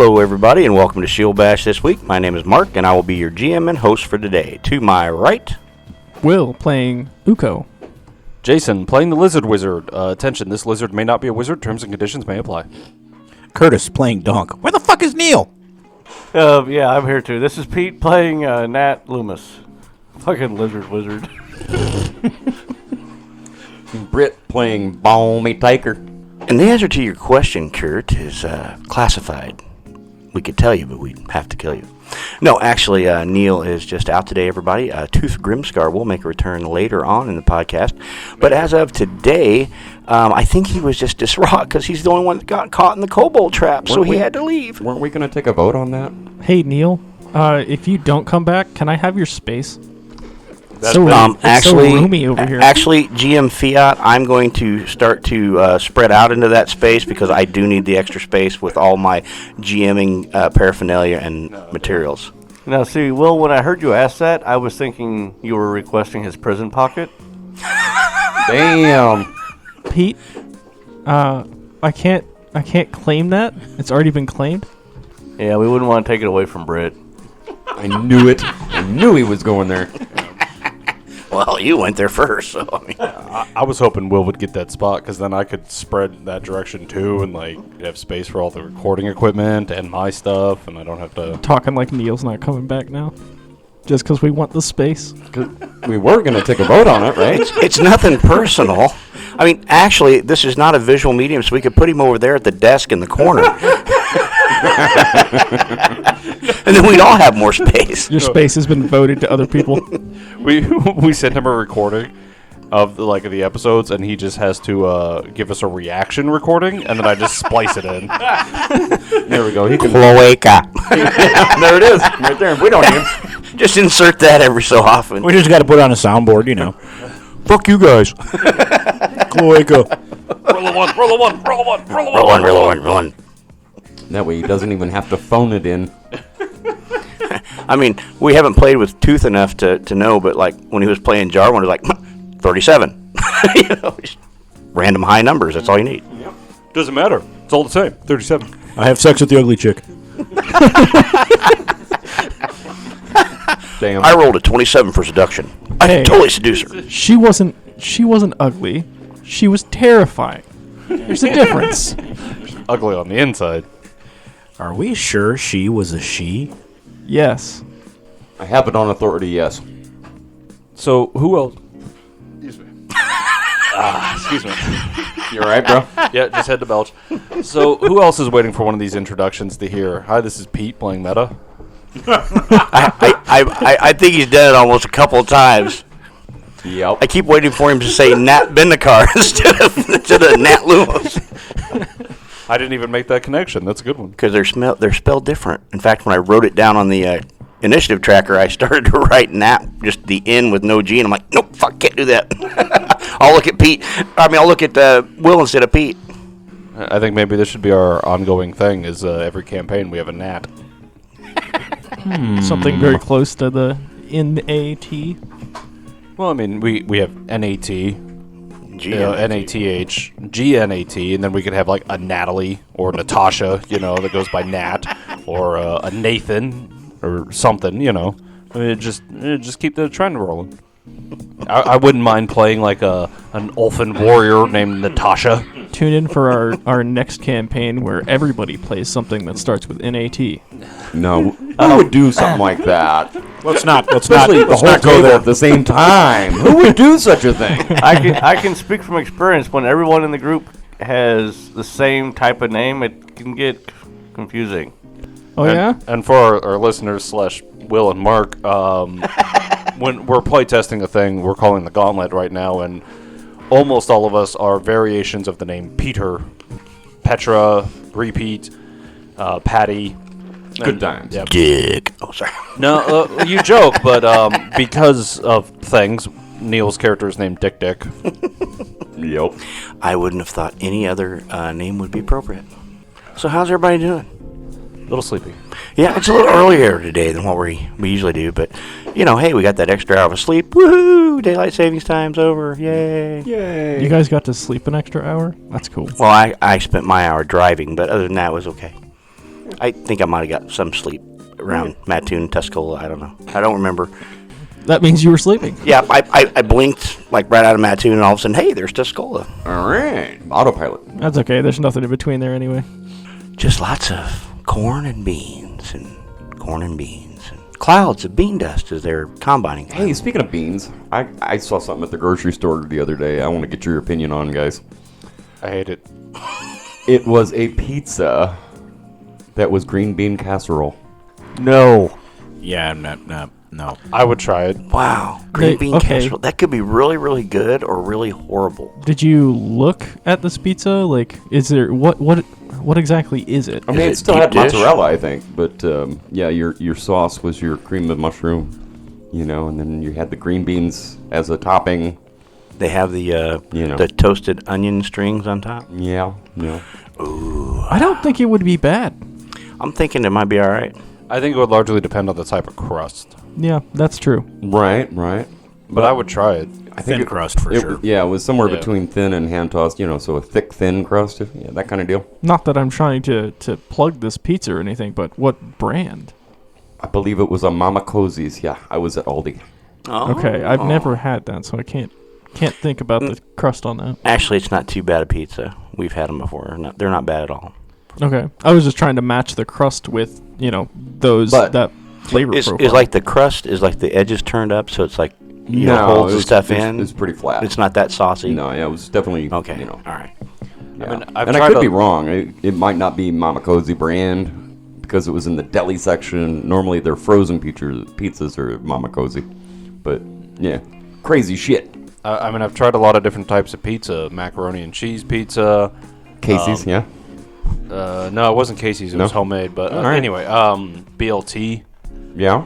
Hello, everybody, and welcome to Shield Bash this week. My name is Mark, and I will be your GM and host for today. To my right, Will playing Uko. Jason playing the Lizard Wizard. Attention, this lizard may not be a wizard. Terms and conditions may apply. Curtis playing Donk. Where the fuck is Neil? Yeah, I'm here too. This is Pete playing Nat Loomis. Fucking lizard wizard. Britt playing Balmy Taker. and the answer to your question, Kurt, is classified. We could tell you, but we'd have to kill you. No, actually, Neil is just out today, everybody. Tooth Grimscar will make a return later on in the podcast. But as of today, I think he was just distraught because he's the only one that got caught in the kobold trap, so he had to leave. Weren't we going to take a vote on that? Hey, Neil, if you don't come back, can I have your space? It's actually, so roomy over here. Actually, GM Fiat, I'm going to start to spread out into that space because I do need the extra space with all my GMing paraphernalia and materials. Now, see, Will, when I heard you ask that, I was thinking you were requesting his prison pocket. Damn. Pete, I can't claim that. It's already been claimed. Yeah, we wouldn't want to take it away from Britt. I knew it. I knew he was going there. Well, you went there first, so I mean. I was hoping Will would get that spot because then I could spread that direction too and like have space for all the recording equipment and my stuff, and I don't have to. Talking like Neil's not coming back now, just because we want the space. We were going to take a vote on it, right? It's nothing personal. I mean, actually, this is not a visual medium, so we could put him over there at the desk in the corner. And then we'd all have more space. Your space has been voted to other people. We sent him a recording of the episodes, and he just has to give us a reaction recording, and then I just splice it in. There we go. He can. Cloaca. There it is, right there. We don't need. Just insert that every so often. We just got to put it on a soundboard, you know. Fuck you guys. Cloaca. Roll a one, roll a one, roll a one, roll a one. Roll one, roll one, roll one. That way he doesn't even have to phone it in. I mean, we haven't played with Tooth enough to know, but like when he was playing Jarwin, it was like 37. You know, just random high numbers. That's all you need. Yep. Doesn't matter. It's all the same. 37. I have sex with the ugly chick. Damn. I rolled a 27 for seduction. I Hey. can totally seduce her. She wasn't ugly. She was terrifying. There's a difference. Ugly on the inside. Are we sure she was a she? Yes. I have it on authority, yes. So who else? Excuse me. Excuse me. You all right, bro? Yeah, just had to belch. So who else is waiting for one of these introductions to hear? Hi, this is Pete playing Meta. I think he's done it almost a couple of times. Yep. I keep waiting for him to say Nat Bendikar instead of Nat Loomis. I didn't even make that connection. That's a good one. Because they're spelled different. In fact, when I wrote it down on the initiative tracker, I started to write Nat, just the N with no G, and I'm like, nope, fuck, can't do that. I'll look at I'll look at Will instead of Pete. I think maybe this should be our ongoing thing. Is every campaign we have a Nat. Something very close to the NAT. Well, I mean, we have NAT, NATH, GNAT, and then we could have like a Natalie or Natasha, that goes by Nat, or a Nathan or something, I mean, just keep the trend rolling. I wouldn't mind playing like an Ulfin warrior named Natasha. Tune in for our next campaign where everybody plays something that starts with NAT. No. Who would do something like that? Let's not The whole table at the same time. Who would do such a thing? I can speak from experience. When everyone in the group has the same type of name, it can get confusing. Oh, yeah? And for our listeners / Will and Mark, when we're playtesting a thing, we're calling the Gauntlet right now, and almost all of us are variations of the name Peter, Petra, Repeat, Patty. Good times. Yep. Dick. Oh, sorry. No, you joke, but because of things, Neil's character is named Dick Dick. Yep. I wouldn't have thought any other name would be appropriate. So how's everybody doing? A little sleepy. Yeah, it's a little earlier today than what we usually do, but, hey, we got that extra hour of sleep. Woohoo! Daylight savings time's over. Yay. Yay. You guys got to sleep an extra hour? That's cool. Well, I spent my hour driving, but other than that, it was okay. I think I might have got some sleep around Mattoon, Tuscola. I don't know. I don't remember. That means you were sleeping. Yeah, I blinked like right out of Mattoon, and all of a sudden, hey, there's Tuscola. All right. Autopilot. That's okay. There's nothing in between there anyway. Just lots of corn and beans and clouds of bean dust as they're combining. Hey, speaking of beans, I saw something at the grocery store the other day I want to get your opinion on, guys. I hate it. It was a pizza that was green bean casserole. No. Yeah, no. I would try it. Wow, green bean okay. casserole. That could be really, really good or really horrible. Did you look at this pizza? Like, is there what exactly is it? I mean, Is it it still deep had dish? mozzarella, I think, but yeah, your sauce was your cream of mushroom, and then you had the green beans as a topping. They have the the toasted onion strings on top. Yeah. I don't think it would be bad. I'm thinking it might be all right. I think it would largely depend on the type of crust. Yeah, that's true. Right. But I would try it. I think Thin crust for sure. Yeah, it was somewhere Yeah. between thin and hand tossed, so a thick, thin crust, that kind of deal. Not that I'm trying to plug this pizza or anything, but what brand? I believe it was a Mama Cozy's. Yeah, I was at Aldi. Oh. Okay, I've never had that, so I can't think about the crust on that. Actually, it's not too bad a pizza. We've had them before. They're not bad at all. Okay, I was just trying to match the crust with that flavor Is profile. like the crust is like the edges turned up, so it's like holds the stuff in. It's pretty flat. It's not that saucy. No, yeah, it was definitely Okay. All All right. Yeah. I mean, I've and I tried could to- be wrong. It might not be Mama Cozy brand because it was in the deli section. Normally, their frozen pizzas are Mama Cozy, but yeah, crazy shit. I mean, I've tried a lot of different types of pizza. Macaroni and cheese pizza. Casey's, yeah. No, it wasn't Casey's. It No? was homemade. But All right. anyway, BLT. Yeah.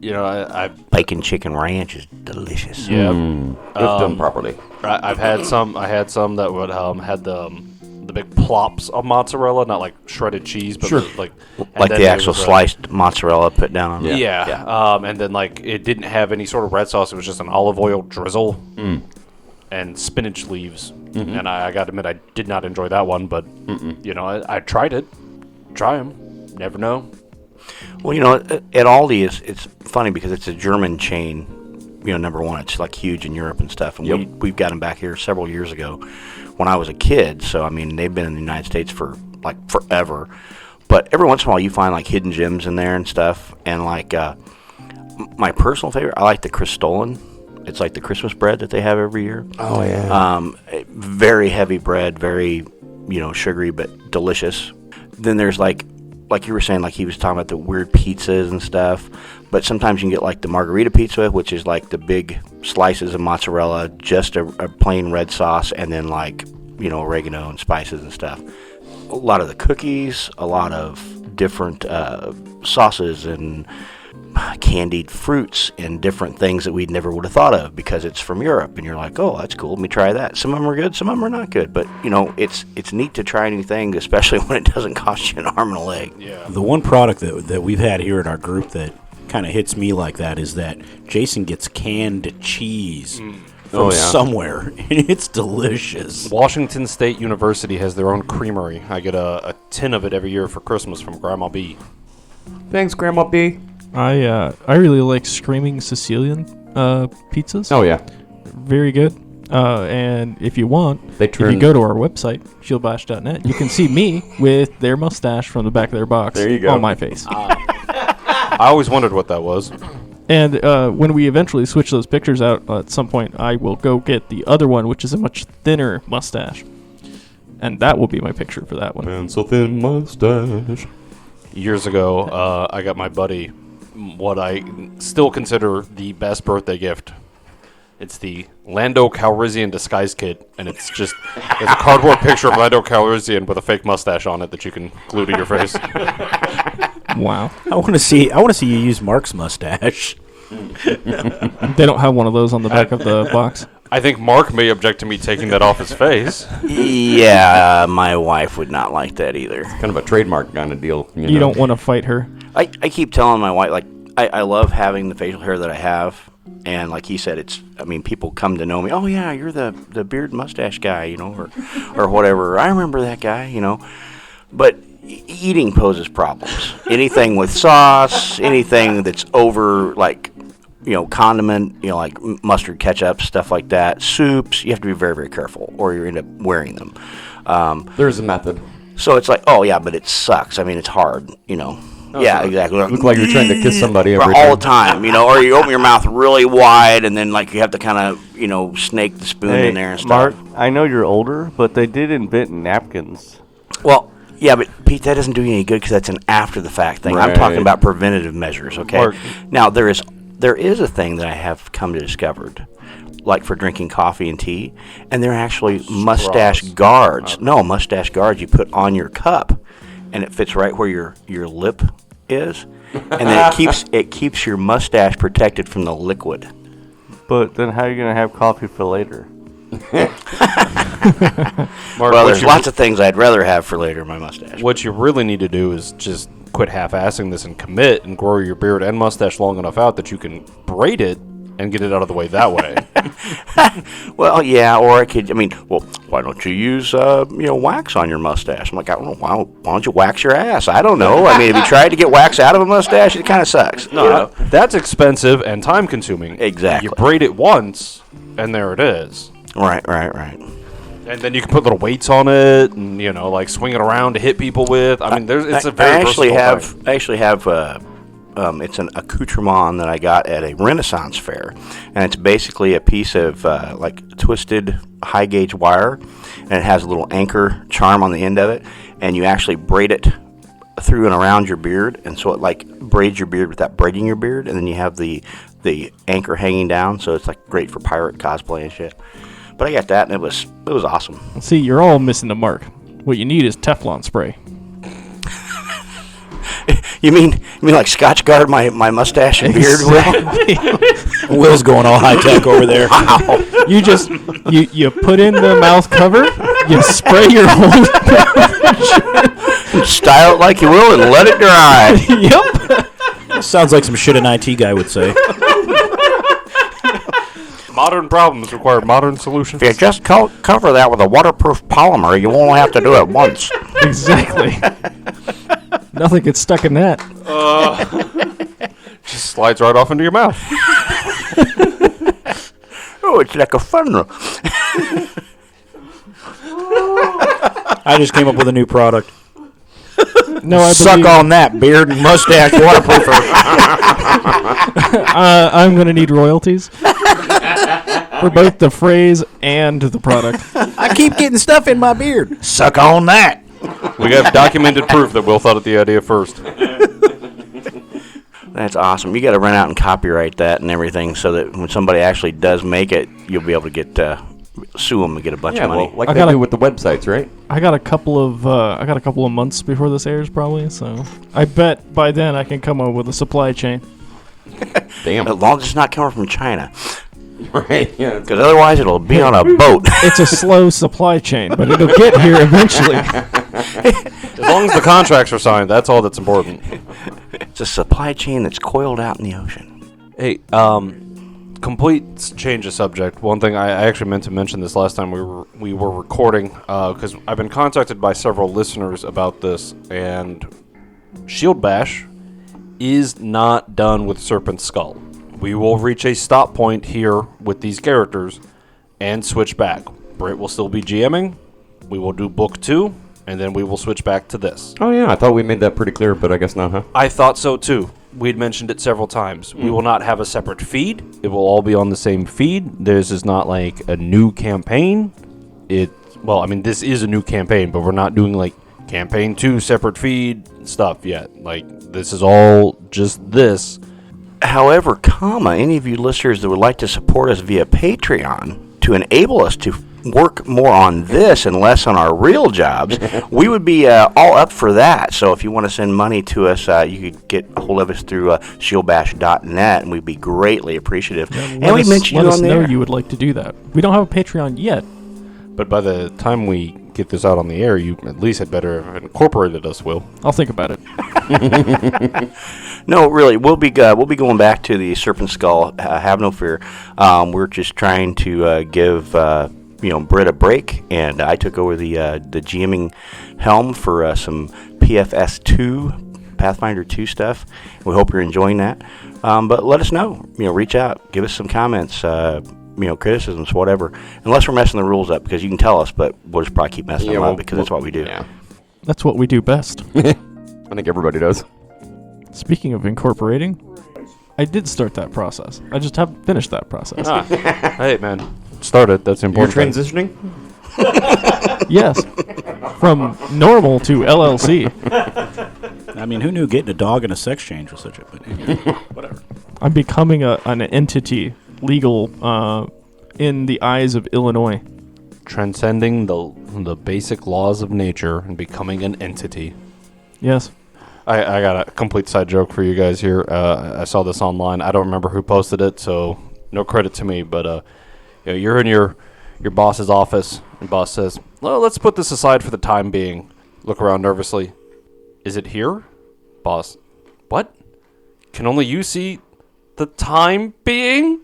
I Bacon chicken ranch is delicious. yeah. If done properly. I've had some. I had some that would had the big plops of mozzarella, not like shredded cheese, but like and Like then the it actual was, sliced mozzarella put down on it. Yeah. And then like it didn't have any sort of red sauce. It was just an olive oil drizzle and spinach leaves. And I got to admit, I did not enjoy that one. But I tried it. Try them. Never know. Well, at Aldi, it's funny because it's a German chain. Number one, it's like huge in Europe and stuff. And we've got them back here several years ago when I was a kid. So, I mean, they've been in the United States for like forever. But every once in a while, you find like hidden gems in there and stuff. And like my personal favorite, I like the Cristollen. It's like the Christmas bread that they have every year. Oh yeah. Very heavy bread, very sugary but delicious. Then there's like you were saying, like he was talking about the weird pizzas and stuff. But sometimes you can get like the margarita pizza, which is like the big slices of mozzarella, just a plain red sauce, and then like oregano and spices and stuff. A lot of the cookies, a lot of different sauces and candied fruits and different things that we never would have thought of because it's from Europe, and you're like, oh, that's cool, let me try that. Some of them are good, some of them are not good, but it's neat to try new things, especially when it doesn't cost you an arm and a leg. Yeah. The one product that we've had here in our group that kind of hits me like that is that Jason gets canned cheese from somewhere, and it's delicious. Washington State University has their own creamery. I get a tin of it every year for Christmas from Grandma B. Thanks, Grandma B. I really like Screaming Sicilian pizzas. Oh yeah. Very good. And if you want, if you go to our website, shieldbash.net, you can see me with their mustache from the back of their box There you go. on my face. I always wondered what that was. And when we eventually switch those pictures out at some point, I will go get the other one, which is a much thinner mustache. And that will be my picture for that one. Pencil thin mustache. Years ago, I got my buddy what I still consider the best birthday gift. It's the Lando Calrissian disguise kit, and it's a cardboard picture of Lando Calrissian with a fake mustache on it that you can glue to your face. Wow. I want to see you use Mark's mustache. They don't have one of those on the back of the box. I think Mark may object to me taking that off his face. Yeah, my wife would not like that either. Kind of a trademark kind of deal. You don't want to fight her. I keep telling my wife, like, I love having the facial hair that I have. And like he said, people come to know me. Oh, yeah, you're the beard mustache guy, or whatever. I remember that guy, But, eating poses problems. Anything with sauce, anything that's over, like, condiment, like mustard, ketchup, stuff like that. Soups, you have to be very, very careful, or you end up wearing them. There's a method. So it's like, oh yeah, but it sucks. I mean, it's hard, Yeah, exactly. Look like you're trying to kiss somebody all the time, or you open your mouth really wide, and then like you have to kind of, snake the spoon in there and stuff. Mark, I know you're older, but they did invent napkins. Well, yeah, but Pete, that doesn't do you any good because that's an after-the-fact thing. Right. I'm talking about preventative measures. Okay. Mark. Now there is a thing that I have come to discover, like for drinking coffee and tea, and they're actually mustache guards. No, mustache guards you put on your cup, and it fits right where your lip is, and then it keeps your mustache protected from the liquid. But then how are you going to have coffee for later? Mark, Well, there's lots of things I'd rather have for later in my mustache. What you really need to do is just quit half-assing this and commit and grow your beard and mustache long enough out that you can braid it and get it out of the way that way. Well, yeah, or I could. Why don't you use wax on your mustache? I'm like, I don't know. Why don't you wax your ass? I don't know. I mean, have you tried to get wax out of a mustache? It kind of sucks. No, that's expensive and time-consuming. Exactly. You braid it once, and there it is. Right. And then you can put little weights on it, and like swing it around to hit people with. I mean, it's a very versatile thing. I actually have. It's an accoutrement that I got at a Renaissance fair, and it's basically a piece of like twisted high gauge wire, and it has a little anchor charm on the end of it, and you actually braid it through and around your beard, and so it like braids your beard without braiding your beard, and then you have the anchor hanging down, so it's like great for pirate cosplay and shit. But I got that, and it was awesome. See, you're all missing the mark. What you need is Teflon spray. You mean like Scotch guard my mustache and beard with? Will's going all high tech over there. Wow. You just you put in the mouth cover, you spray your whole Style it like you will and let it dry. Yep. Sounds like some shit an IT guy would say. Modern problems require modern solutions. If you just cover that with a waterproof polymer, you won't have to do it once. Exactly. Nothing gets stuck in that. Just slides right off into your mouth. Oh, it's like a funnel. I just came up with a new product. No, I Suck believe, on that, beard and mustache waterproofer. I'm going to need royalties for both the phrase and the product. I keep getting stuff in my beard. Suck on that. We have documented proof that Will thought of the idea first. That's awesome. You got to run out and copyright that and everything, so that when somebody actually does make it, you'll be able to get sue them and get a bunch of money. Well, like I they gotta- do with the websites, right? I got a couple of months before this airs, probably. So I bet by then I can come up with a supply chain. Damn. As long as it's not coming from China, Right. Yeah. because otherwise it'll be on a boat. It's a slow supply chain, but it'll get here eventually. As long as the contracts are signed, that's all that's important. It's a supply chain that's coiled out in the ocean. Hey, complete change of subject. One thing I actually meant to mention this last time we were recording, because I've been contacted by several listeners about this, and Shield Bash is not done with Serpent's Skull. We will reach a stop point here with these characters and switch back. Britt will still be GMing. We will do book 2, and then we will switch back to this. Oh yeah, I thought we made that pretty clear, but I guess not, huh? I thought so too. We'd mentioned it several times. We will not have a separate feed. It will all be on the same feed. This is not like a new campaign. This is a new campaign, but we're not doing like campaign 2 separate feed stuff yet. Like, this is all just this. However, any of you listeners that would like to support us via Patreon to enable us to work more on this and less on our real jobs, we would be all up for that. So if you want to send money to us, you could get a hold of us through shieldbash.net, and we'd be greatly appreciative. And we mentioned let you us on know there. you would like to do that. We don't have a Patreon yet. But by the time we get this out on the air, you at least had better have incorporated us, Will. I'll think about it. No, really, we'll be going back to the Serpent Skull. Have no fear. We're just trying to give Britt a break, and I took over the GMing helm for some PFS2, Pathfinder 2 stuff. We hope you're enjoying that. But let us know. Reach out. Give us some comments, criticisms, whatever. Unless we're messing the rules up, because you can tell us, but we'll just probably keep messing them up because that's what we do. Yeah. That's what we do best. I think everybody does. Speaking of incorporating, I did start that process. I just haven't finished that process. Hey, man. Started. That's You're important. transitioning? Yes. From normal to LLC. I mean, who knew getting a dog in a sex change was such a... But whatever. I'm becoming an entity, legal, in the eyes of Illinois. Transcending the basic laws of nature and becoming an entity. Yes. I got a complete side joke for you guys here. I saw this online. I don't remember who posted it, so no credit to me. But you're in your boss's office, and boss says, "Well, let's put this aside for the time being." Look around nervously. Is it here? Boss, what? Can only you see the time being?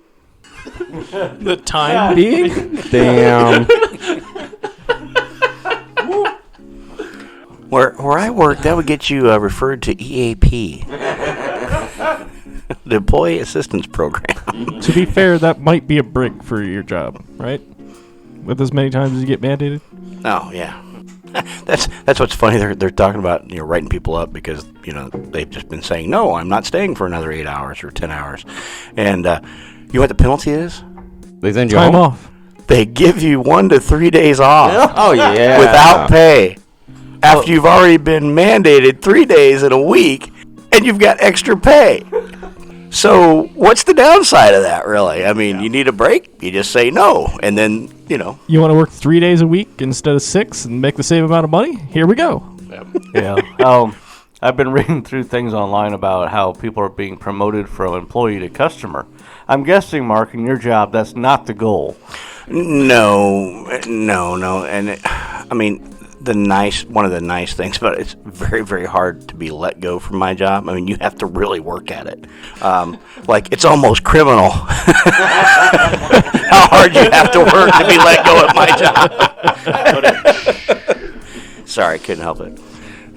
The time being? Damn. Where I work, that would get you referred to EAP, the Employee Assistance Program. To be fair, that might be a brick for your job, right? With as many times as you get mandated? Oh yeah, that's what's funny. They're talking about writing people up because they've just been saying no, I'm not staying for another 8 hours or 10 hours, and you know what the penalty is? They send you Time home? off. They give you 1 to 3 days off Oh, yeah. without pay after you've already been mandated 3 days in a week, and you've got extra pay. So what's the downside of that, really? I mean, you need a break, you just say no, and then, You want to work 3 days a week instead of 6 and make the same amount of money? Here we go. Yeah. I've been reading through things online about how people are being promoted from employee to customer. I'm guessing, Mark, in your job, that's not the goal. No. And I mean, one of the nice things about it, it's very, very hard to be let go from my job. I mean, you have to really work at it. It's almost criminal how hard you have to work to be let go at my job. Sorry, couldn't help it.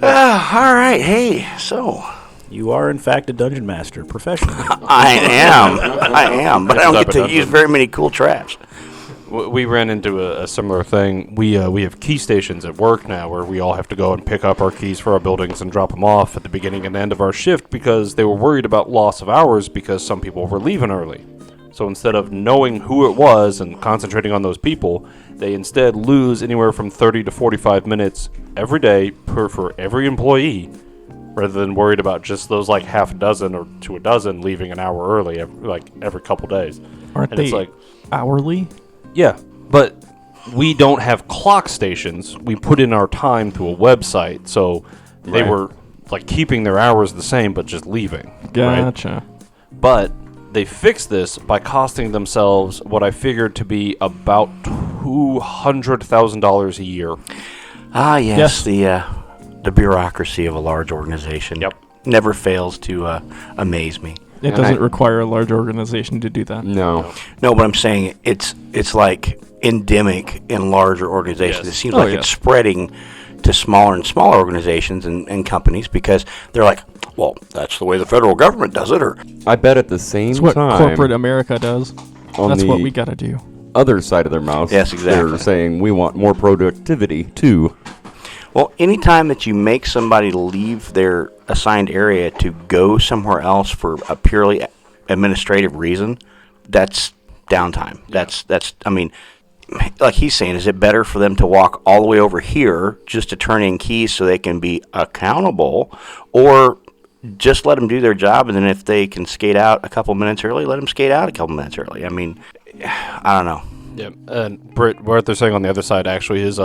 All right, hey, so You are, in fact, a dungeon master professionally. I am, but I don't get to use very many cool traps. We ran into a similar thing. We have key stations at work now where we all have to go and pick up our keys for our buildings and drop them off at the beginning and end of our shift because they were worried about loss of hours because some people were leaving early. So instead of knowing who it was and concentrating on those people, they instead lose anywhere from 30 to 45 minutes every day for every employee rather than worried about just those half a dozen or to a dozen leaving an hour early every couple days. Aren't And they it's hourly? Yeah, but we don't have clock stations. We put in our time to a website, so they were keeping their hours the same, but just leaving. Gotcha. Right? But they fixed this by costing themselves what I figured to be about $200,000 a year. Ah, yes, Yes. the bureaucracy of a large organization. Yep. Never fails to amaze me. It doesn't require a large organization to do that. No. No, but I'm saying it's like endemic in larger organizations. Yes. It seems Oh, like yeah. it's spreading to smaller and smaller organizations and companies because they're like, well, that's the way the federal government does it. Or I bet at the same It's what time, corporate America does. on That's the what we got to do. other side of their mouth, Yes, exactly. they're saying we want more productivity too. well, anytime that you make somebody leave their assigned area to go somewhere else for a purely administrative reason, that's downtime. That's I mean, like he's saying, is it better for them to walk all the way over here just to turn in keys so they can be accountable, or just let them do their job, and then if they can skate out a couple minutes early, let them skate out a couple minutes early? I mean, I don't know. Yeah, and Britt, what they're saying on the other side actually is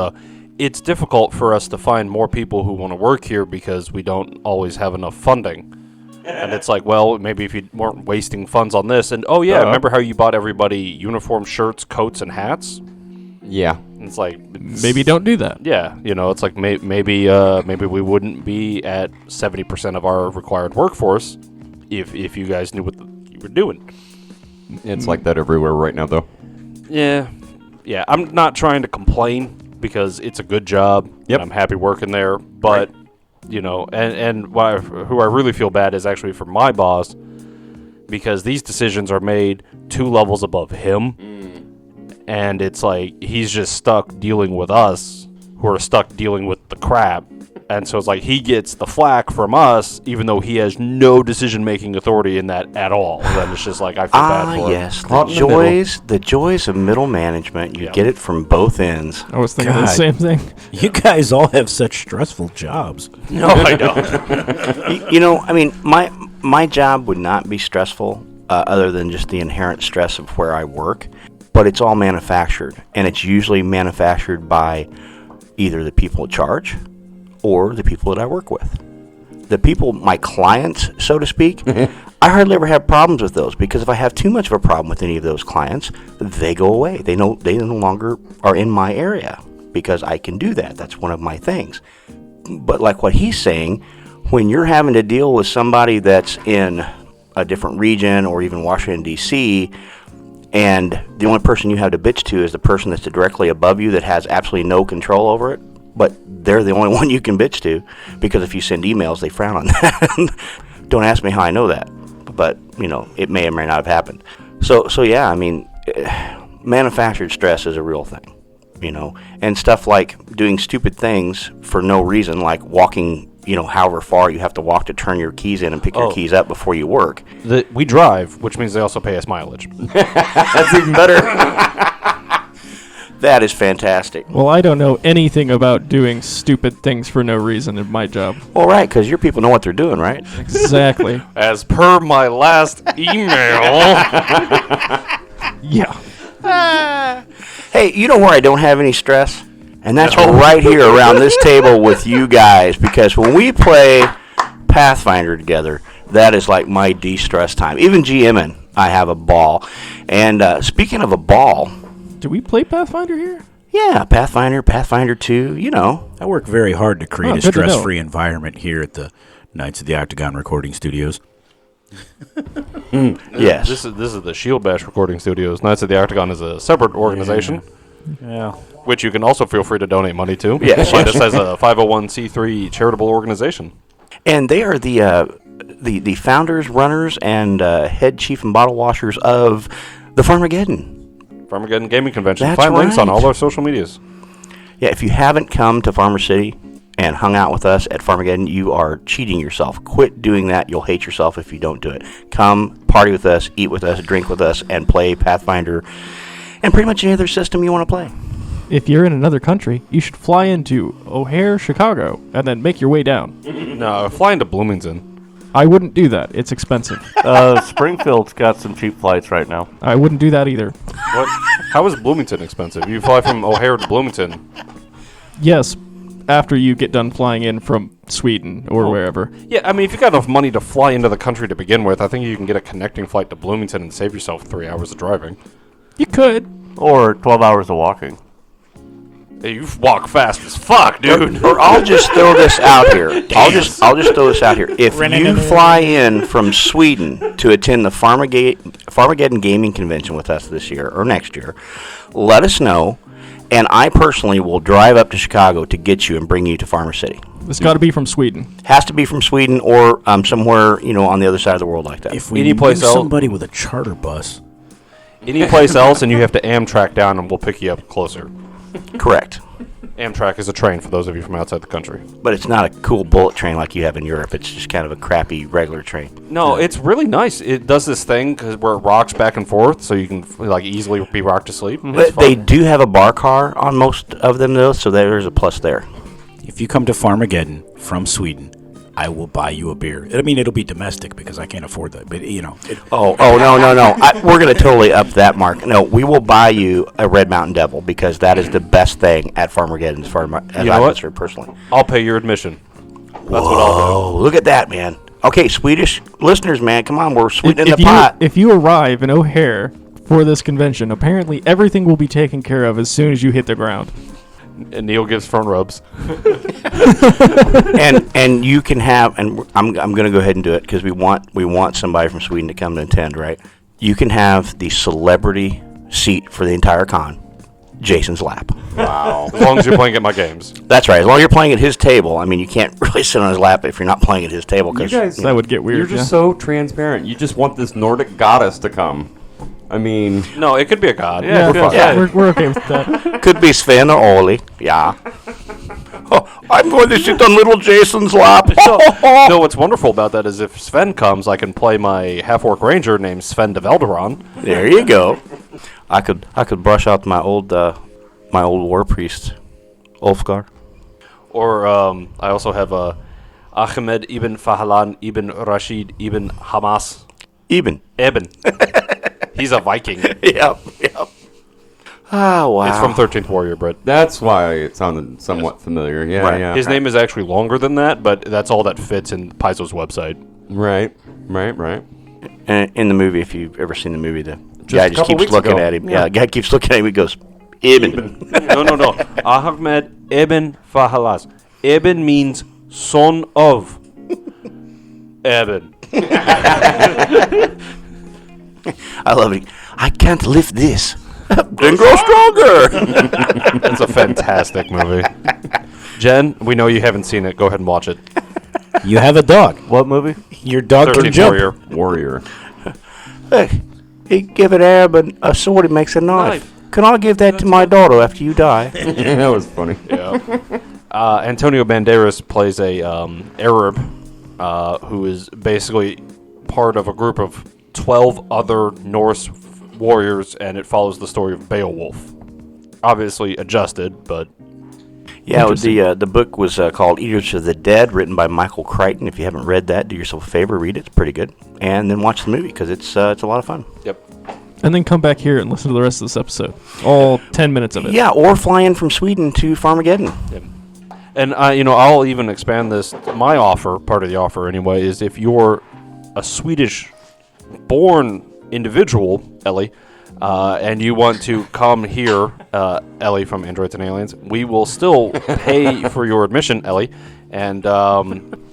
it's difficult for us to find more people who want to work here because we don't always have enough funding. And it's like, well, maybe if you weren't wasting funds on this, and remember how you bought everybody uniform shirts, coats, and hats? Yeah. And it's like Maybe don't do that. Yeah, it's like maybe we wouldn't be at 70% of our required workforce if you guys knew what you were doing. It's like that everywhere right now, though. Yeah. I'm not trying to complain because it's a good job. Yep. And I'm happy working there, but You know, and who I really feel bad is actually for my boss, because these decisions are made 2 levels above him, and it's like he's just stuck dealing with us, who are stuck dealing with the crap. And so it's like he gets the flack from us, even though he has no decision-making authority in that at all. And it's just like, I feel bad for him. Yes, Caught in the middle. the joys of middle management. You Yep. get it from both ends. I was thinking the God. same thing. You guys all have such stressful jobs. No, I don't. You know, I mean, my job would not be stressful other than just the inherent stress of where I work, but it's all manufactured, and it's usually manufactured by either the people in charge or the people that I work with. The people, my clients, so to speak, I hardly ever have problems with those, because if I have too much of a problem with any of those clients, they go away. They no longer are in my area, because I can do that. That's one of my things. But like what he's saying, when you're having to deal with somebody that's in a different region or even Washington, D.C., and the only person you have to bitch to is the person that's directly above you that has absolutely no control over it, but they're the only one you can bitch to, because if you send emails, they frown on that. Don't ask me how I know that, but, you know, it may or may not have happened. So yeah, I mean, manufactured stress is a real thing, you know, and stuff like doing stupid things for no reason, like walking, you know, however far you have to walk to turn your keys in and pick your keys up before you work. We drive, which means they also pay us mileage. That's even better. That is fantastic. Well, I don't know anything about doing stupid things for no reason in my job. Well, right, because your people know what they're doing, right? Exactly. As per my last email. Yeah. Hey, you know where I don't have any stress? And that's right here around this table with you guys, because when we play Pathfinder together, that is like my de-stress time. Even GMing, I have a ball. And speaking of a ball... Do we play Pathfinder here? Yeah, Pathfinder 2, you know. I work very hard to create a good to know. stress-free environment here at the Knights of the Octagon recording studios. Yes. This is the Shield Bash recording studios. Knights of the Octagon is a separate organization. Yeah. Which you can also feel free to donate money to. Yes, Find yes. us as a 501c3 charitable organization. And they are the founders, runners, and head chief and bottle washers of the Farmageddon. Farmageddon Gaming Convention. That's Find links on right. all our social medias. Yeah, if you haven't come to Farmer City and hung out with us at Farmageddon, you are cheating yourself. Quit doing that. You'll hate yourself if you don't do it. Come, party with us, eat with us, drink with us, and play Pathfinder and pretty much any other system you want to play. If you're in another country, you should fly into O'Hare, Chicago, and then make your way down. No, flying to Bloomington. I wouldn't do that. It's expensive. Springfield's got some cheap flights right now. I wouldn't do that either. What? How is Bloomington expensive? You fly from O'Hare to Bloomington. Yes, after you get done flying in from Sweden or wherever. Yeah, I mean, if you got enough money to fly into the country to begin with, I think you can get a connecting flight to Bloomington and save yourself 3 hours of driving. You could. Or 12 hours of walking. Hey, you walk fast as fuck, dude. Or I'll just throw this out here. I'll just throw this out here. If you fly in from Sweden to attend the Farmageddon Gaming Convention with us this year or next year, let us know, and I personally will drive up to Chicago to get you and bring you to Farmer City. It's got to be from Sweden. Has to be from Sweden or somewhere on the other side of the world like that. If we Any knew place else- somebody with a charter bus, Any place else, and you have to Amtrak down, and we'll pick you up closer. Correct. Amtrak is a train for those of you from outside the country. But it's not a cool bullet train like you have in Europe. It's just kind of a crappy regular train. No, it's really nice. It does this thing where it rocks back and forth, so you can easily be rocked to sleep. It's But they fun. do have a bar car on most of them, though, so there's a plus there. if you come to Farmageddon from Sweden, I will buy you a beer. I mean, it'll be domestic because I can't afford that. But, you know. No. We're going to totally up that mark. No, we will buy you a Red Mountain Devil because that is the best thing at Farmageddon as far as You know I'm what? concerned personally. I'll pay your admission. That's what I'll do. Oh, look at that, man. Okay, Swedish listeners, man, come on, we're sweetening the you, pot. if you arrive in O'Hare for this convention, apparently everything will be taken care of as soon as you hit the ground. And Neil gives front rubs. and you can have, and I'm going to go ahead and do it because we want somebody from Sweden to come to attend, right? You can have the celebrity seat for the entire con. Jason's lap. Wow. As long as you're playing at my games. That's right. As long as you're playing at his table. I mean, you can't really sit on his lap if you're not playing at his table. You Cause, guys, That would get weird. you're just so transparent. You just want this Nordic goddess to come. I mean, No, it could be a god. Yeah, we're fine. Yeah. we're okay with that. could be Sven or Oli. Yeah. Oh, I'm going to sit on little Jason's lap. No, what's wonderful about that is if Sven comes, I can play my half-orc ranger named Sven de Velderon. There you go. I could brush out my old war priest, Ulfgar. Or I also have Ahmed ibn Fahlan ibn Rashid ibn Hamas Eben. Eben. He's a Viking. Yep. Ah, wow. It's from 13th Warrior, Brett. that's why it sounded somewhat familiar. Yeah, Right. yeah. His name is actually longer than that, but that's all that fits in Paizo's website. Right. And in the movie, if you've ever seen the movie, the Just guy a just couple keeps weeks looking ago. at him. Yeah, the guy keeps looking at him. He goes, Eben. No. Ahmed ibn Fahlas. Eben means son of. Eben. I love it. I can't lift this. Then grow stronger. That's a fantastic movie. Jen, we know you haven't seen it. Go ahead and watch it. You have a dog. What movie? Your dog can 13th jump. Warrior. Hey, he give an Arab a sword, he makes a knife. Can I give that to my daughter after you die? That was funny. Yeah. Antonio Banderas plays a Arab who is basically part of a group of 12 other Norse warriors, and it follows the story of Beowulf. Obviously adjusted, but Yeah, the book was called Eaters of the Dead, written by Michael Crichton. If you haven't read that, do yourself a favor, read it. It's pretty good. And then watch the movie, because it's a lot of fun. yep. And then come back here and listen to the rest of this episode. All 10 minutes of it. Yeah, or fly in from Sweden to Farmageddon. And I'll even expand this. My offer, part of the offer anyway, is if you're a Swedish-born individual, Ellie, and you want to come here, Ellie from Androids and Aliens, we will still pay for your admission, Ellie, and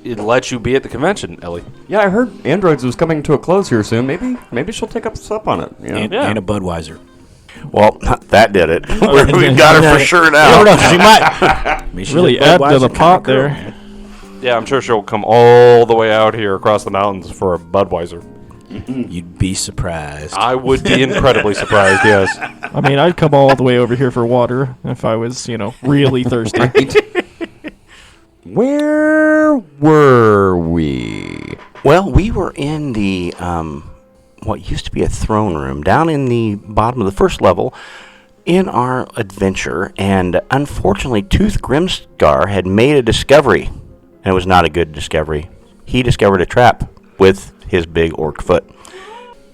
it lets you be at the convention, Ellie. Yeah, I heard Androids was coming to a close here soon. Maybe she'll take us up on it. You know? And a Budweiser. Well, that did it. We've got her for sure now. She might. Really add to the pot there. Yeah, I'm sure she'll come all the way out here across the mountains for a Budweiser. You'd be surprised. I would be incredibly surprised, yes. I mean, I'd come all the way over here for water if I was, really thirsty. Where were we? Well, we were in the what used to be a throne room down in the bottom of the first level in our adventure, and unfortunately, Tooth Grimscar had made a discovery, and it was not a good discovery. He discovered a trap with his big orc foot,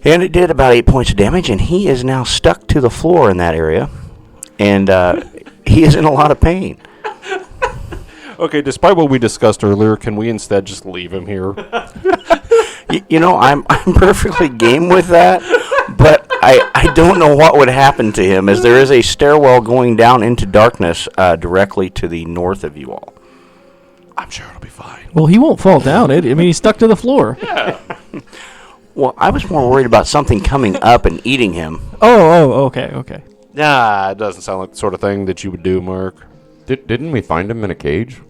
and it did about 8 points of damage, and he is now stuck to the floor in that area, and he is in a lot of pain. Okay, despite what we discussed earlier, can we instead just leave him here? I'm perfectly game with that, but I don't know what would happen to him, as there is a stairwell going down into darkness directly to the north of you all. I'm sure it'll be fine. Well, he won't fall down it. I mean, he's stuck to the floor. Well, I was more worried about something coming up and eating him. Oh, okay. Nah, it doesn't sound like the sort of thing that you would do, Mark. Didn't we find him in a cage?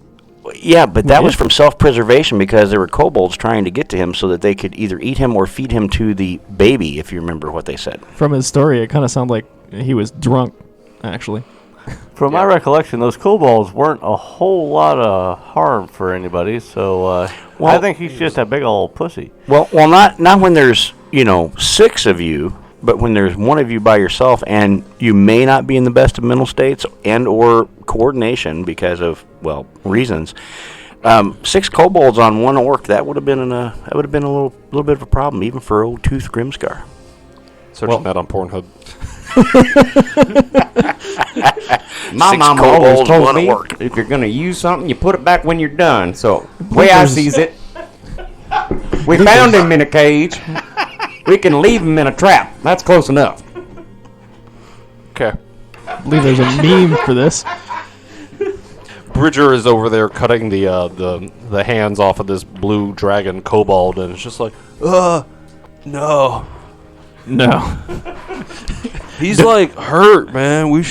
Yeah, but that was from self-preservation, because there were kobolds trying to get to him so that they could either eat him or feed him to the baby, if you remember what they said. From his story, it kind of sounded like he was drunk, actually. From my recollection, those kobolds weren't a whole lot of harm for anybody, so I think he's just a big old pussy. Well, not when there's 6 of you, but when there's one of you by yourself, and you may not be in the best of mental states and or coordination because of reasons. 6 kobolds on one orc, that would have been a little bit of a problem, even for old Tooth Grimscar. Searching that on Pornhub. My 6 mama kobolds, always told one me, orc. if you're gonna use something, you put it back when you're done. So, way I sees it, we found him in a cage. We can leave him in a trap. That's close enough. Okay. I believe there's a meme for this. Bridger is over there cutting the hands off of this blue dragon kobold, and it's just like, no. No. He's like hurt, man. We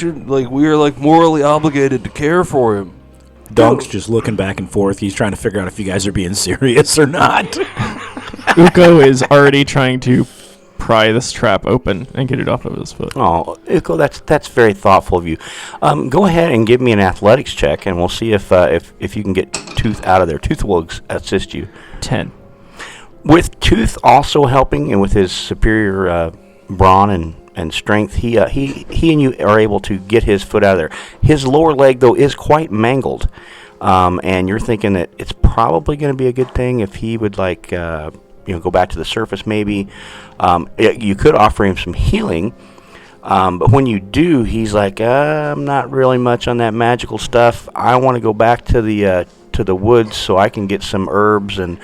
are like morally obligated to care for him. Donk's just looking back and forth. He's trying to figure out if you guys are being serious or not. Uko is already trying to pry this trap open and get it off of his foot. Oh, Uko, that's very thoughtful of you. Go ahead and give me an athletics check, and we'll see if you can get Tooth out of there. Tooth will assist you. 10. With Tooth also helping, and with his superior brawn and strength, he and you are able to get his foot out of there. His lower leg, though, is quite mangled, and you're thinking that it's probably going to be a good thing if he would go back to the surface. Maybe you could offer him some healing, but when you do, he's like, I'm not really much on that magical stuff. I want to go back to the woods so I can get some herbs and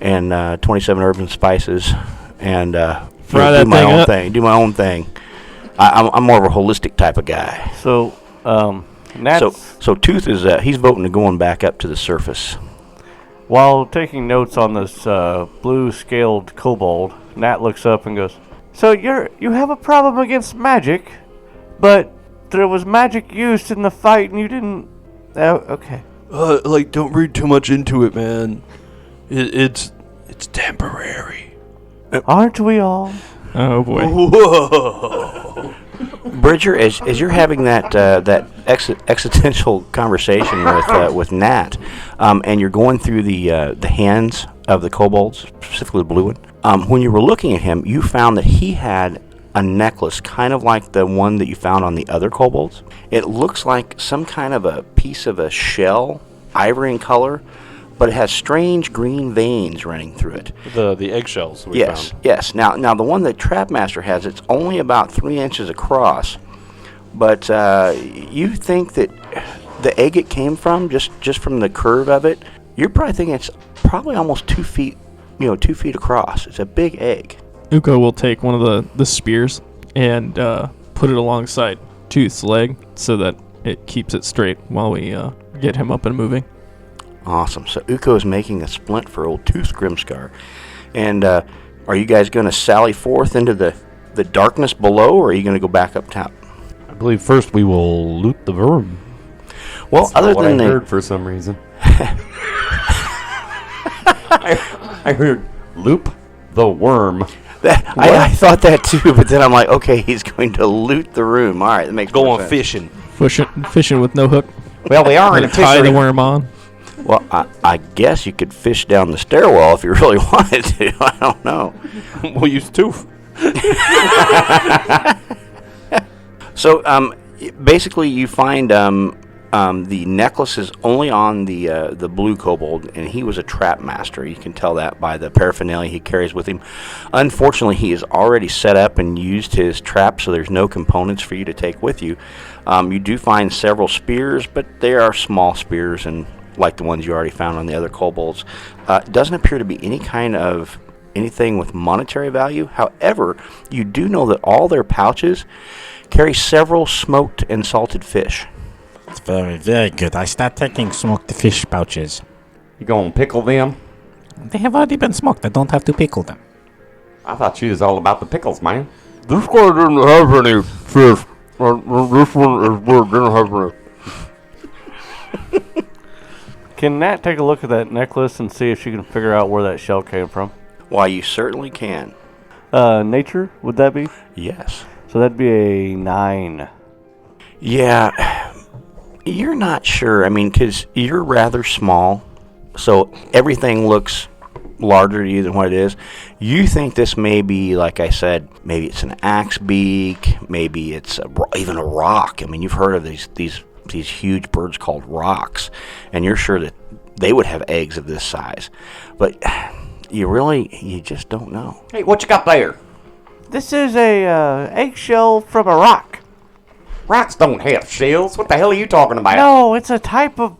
27 herbs and spices and do my own thing. Do my own thing. I'm more of a holistic type of guy. So, So Tooth is he's voting to going back up to the surface. while taking notes on this blue-scaled kobold, Nat looks up and goes, "So you have a problem against magic, but there was magic used in the fight, and you didn't." Okay. Don't read too much into it, man. It's temporary. Aren't we all? Oh boy. Whoa. Bridger, as you're having that existential conversation with Nat, and you're going through the hands of the kobolds, specifically the blue one, when you were looking at him, you found that he had a necklace, kind of like the one that you found on the other kobolds. It looks like some kind of a piece of a shell, ivory in color, but it has strange green veins running through it. The eggshells we found. Yes. Now the one that Trapmaster has, it's only about 3 inches across, but you think that the egg it came from, just from the curve of it, you're probably thinking it's probably almost 2 feet, 2 feet across. It's a big egg. Uko will take one of the spears and put it alongside Tooth's leg so that it keeps it straight while we get him up and moving. Awesome. So Uko is making a splint for old Tooth Grimscar. And are you guys going to sally forth into the darkness below, or are you going to go back up top? I believe first we will loot the room. Well, That's other not what than I the heard for some reason. I heard loop the worm. I thought that too, but then I'm like, okay, he's going to loot the room. All right, that makes more Going sense. fishing. Fishing with no hook. Well, we are in a And tie the fishery. worm on. Well, I guess you could fish down the stairwell if you really wanted to. I don't know. We'll use tooth. So, basically, you find the necklace is only on the blue kobold, and he was a trap master. You can tell that by the paraphernalia he carries with him. Unfortunately, he has already set up and used his trap, so there's no components for you to take with you. You do find several spears, but they are small spears, and like the ones you already found on the other kobolds. It doesn't appear to be any kind of anything with monetary value. However, you do know that all their pouches carry several smoked and salted fish. It's very, very good. I start taking smoked fish pouches. You gonna pickle them? They have already been smoked. I don't have to pickle them. I thought you was all about the pickles, man. This guy didn't have any fish. This one is good. Didn't have any. Can Nat take a look at that necklace and see if she can figure out where that shell came from? Why, you certainly can. Nature, would that be? Yes. So that'd be a 9. Yeah, you're not sure. I mean, because you're rather small, so everything looks larger to you than what it is. You think this may be, like I said, maybe it's an axe beak, maybe it's even a rock. I mean, you've heard of these huge birds called rocks, and you're sure that they would have eggs of this size. But you just don't know. Hey, what you got there? This is a eggshell from a rock. Rocks don't have shells. What the hell are you talking about? No, it's a type of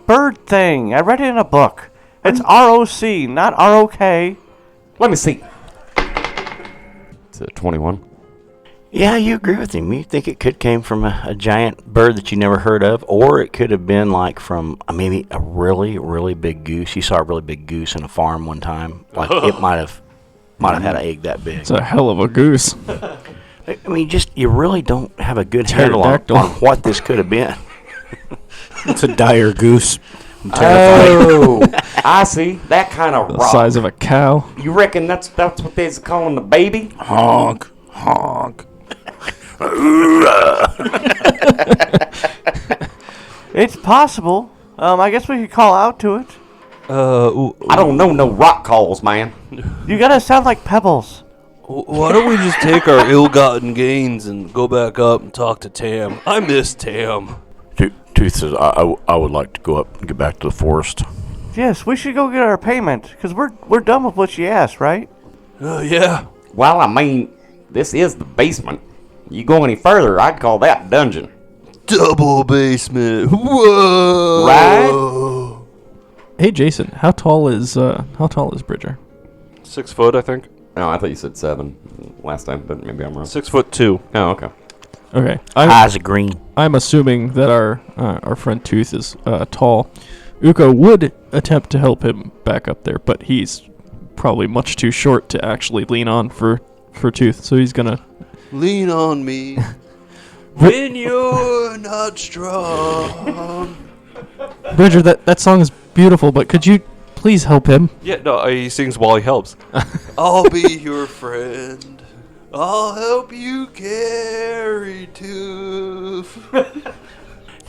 bird thing. I read it in a book. It's ROC, not ROK. Let me see. It's a 21. Yeah, you agree with him. You think it could came from a giant bird that you never heard of, or it could have been like from maybe a really, really big goose. You saw a really big goose in a farm one time. Like it might have had an egg that big. It's a hell of a goose. I mean, you really don't have a good handle on what this could have been. It's a dire goose. I'm terrified. Oh, I see. That kind of The rock. size of a cow. You reckon that's what they's calling the baby? Honk, honk. It's possible. I guess we could call out to it. I don't know no rock calls, man. You gotta sound like pebbles. Why don't we just take our ill-gotten gains and go back up and talk to Tam? I miss Tam. Tooth says, I would like to go up and get back to the forest. Yes, we should go get our payment, because we're done with what she asked, right? Yeah. Well, I mean, this is the basement. You go any further, I'd call that dungeon. Double basement. Whoa. Right? Hey, Jason, how tall is Bridger? 6 foot, I think. No, I thought you said 7 last time, but maybe I'm wrong. 6'2". Oh, okay. Okay. Eyes of green. I'm assuming that our friend Tooth is tall. Uko would attempt to help him back up there, but he's probably much too short to actually lean on for Tooth, so he's gonna Lean on me when you're not strong. Bridger, that song is beautiful, but could you please help him? Yeah, no, he sings while he helps. I'll be your friend. I'll help you carry Tooth.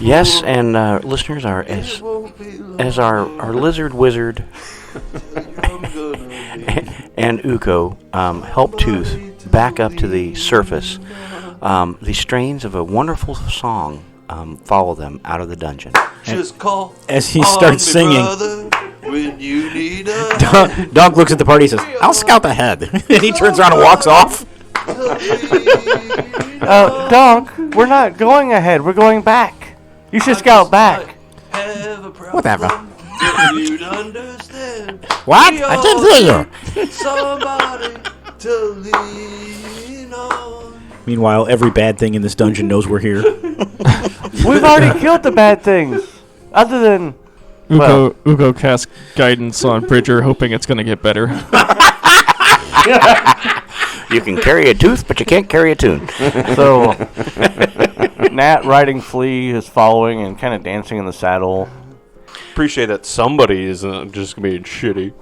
Yes, and listeners, as our lizard wizard and Uko help Tooth back up to the surface, the strains of a wonderful song follow them out of the dungeon. Just call As he starts singing, when you need a Donk looks at the party and says, I'll scout ahead. And he turns around and walks off. Donk, we're not going ahead, we're going back. You should scout back. Whatever. You'd understand. What? I didn't hear you. Somebody to lean on. Meanwhile, every bad thing in this dungeon knows we're here. We've already killed the bad things. Other than... Uko casts guidance on Bridger, hoping it's gonna get better. You can carry a tooth, but you can't carry a tune. So, Nat riding Flea is following and kind of dancing in the saddle. Appreciate that somebody isn't just being shitty.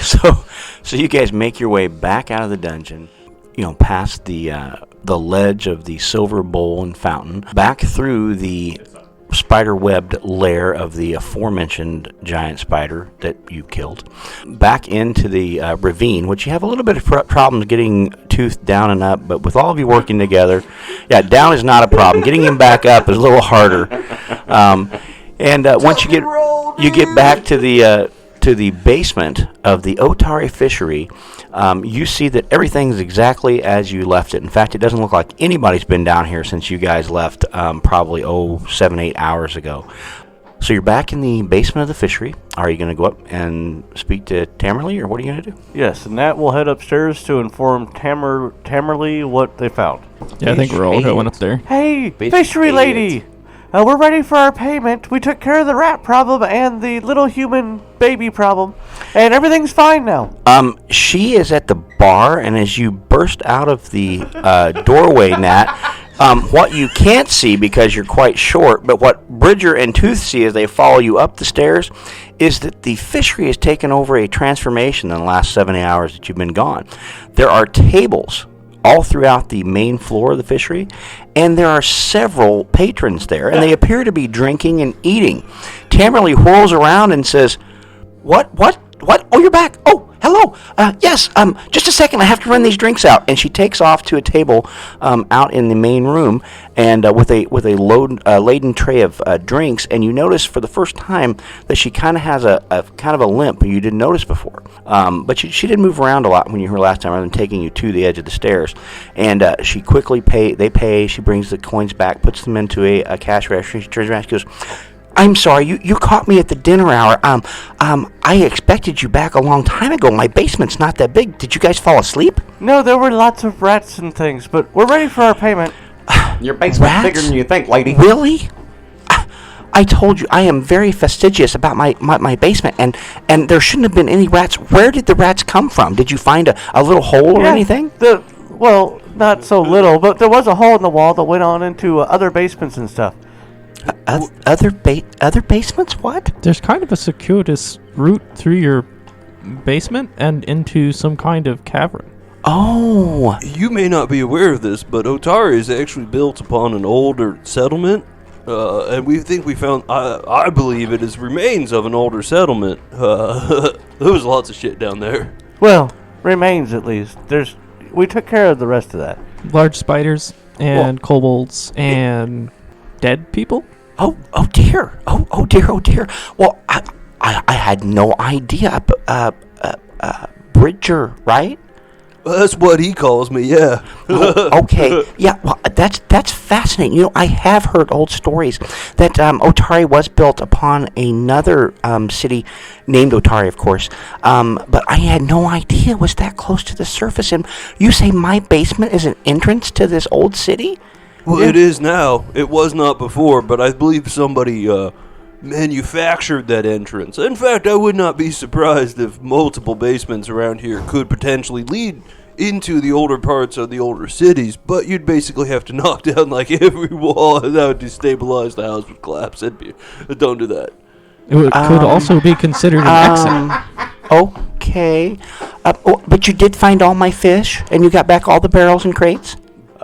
So you guys make your way back out of the dungeon, past the ledge of the silver bowl and fountain, back through the spider-webbed lair of the aforementioned giant spider that you killed, back into the ravine, which you have a little bit of problems getting Tooth down and up, but with all of you working together, down is not a problem. Getting him back up is a little harder. And once you get back to the basement of the Otari fishery, you see that everything's exactly as you left it. In fact, it doesn't look like anybody's been down here since you guys left probably 7-8 hours ago. So you're back in the basement of the fishery. Are you going to go up and speak to Tamerley, or what are you going to do? Yes, and Nat will head upstairs to inform Tamerley what they found. Yeah, I think we're all going up there. Hey, fishery lady! We're ready for our payment. We took care of the rat problem and the little human baby problem, and everything's fine now. She is at the bar, and as you burst out of the doorway, Nat, what you can't see because you're quite short, but what Bridger and Tooth see as they follow you up the stairs, is that the fishery has taken over a transformation in the last 70 hours that you've been gone. There are tables all throughout the main floor of the fishery, and there are several patrons there, and they appear to be drinking and eating. Tamerley whirls around and says, What? Oh, you're back. Oh, hello. Yes, just a second. I have to run these drinks out. And she takes off to a table out in the main room, and with a laden tray of drinks. And you notice for the first time that she kind of has a kind of a limp you didn't notice before. But she did move around a lot when you were here last time, rather than taking you to the edge of the stairs. And she quickly they pay. She brings the coins back, puts them into a cash register. She turns around. She goes, I'm sorry, you caught me at the dinner hour. I expected you back a long time ago. My basement's not that big. Did you guys fall asleep? No, there were lots of rats and things, but we're ready for our payment. Your basement's bigger than you think, lady. Really? I told you, I am very fastidious about my basement, and there shouldn't have been any rats. Where did the rats come from? Did you find a little hole or anything? Well, not so little, but there was a hole in the wall that went on into other basements and stuff. Other basements? What? There's kind of a circuitous route through your basement and into some kind of cavern. Oh. You may not be aware of this, but Otari is actually built upon an older settlement, and we think we found, I believe it is remains of an older settlement. There was lots of shit down there. Well, remains at least. We took care of the rest of that. Large spiders and kobolds and dead people? Oh dear. Oh dear. Well, I had no idea. Bridger, right? That's what he calls me, yeah. Okay. Yeah, well, that's fascinating. You know, I have heard old stories that Otari was built upon another city named Otari, of course. But I had no idea it was that close to the surface. And you say my basement is an entrance to this old city? Well, it is now. It was not before, but I believe somebody manufactured that entrance. In fact, I would not be surprised if multiple basements around here could potentially lead into the older parts of the older cities, but you'd basically have to knock down like every wall, and that would destabilize the house would collapse. Don't do that. It could also be considered an exit. Okay. But you did find all my fish, and you got back all the barrels and crates?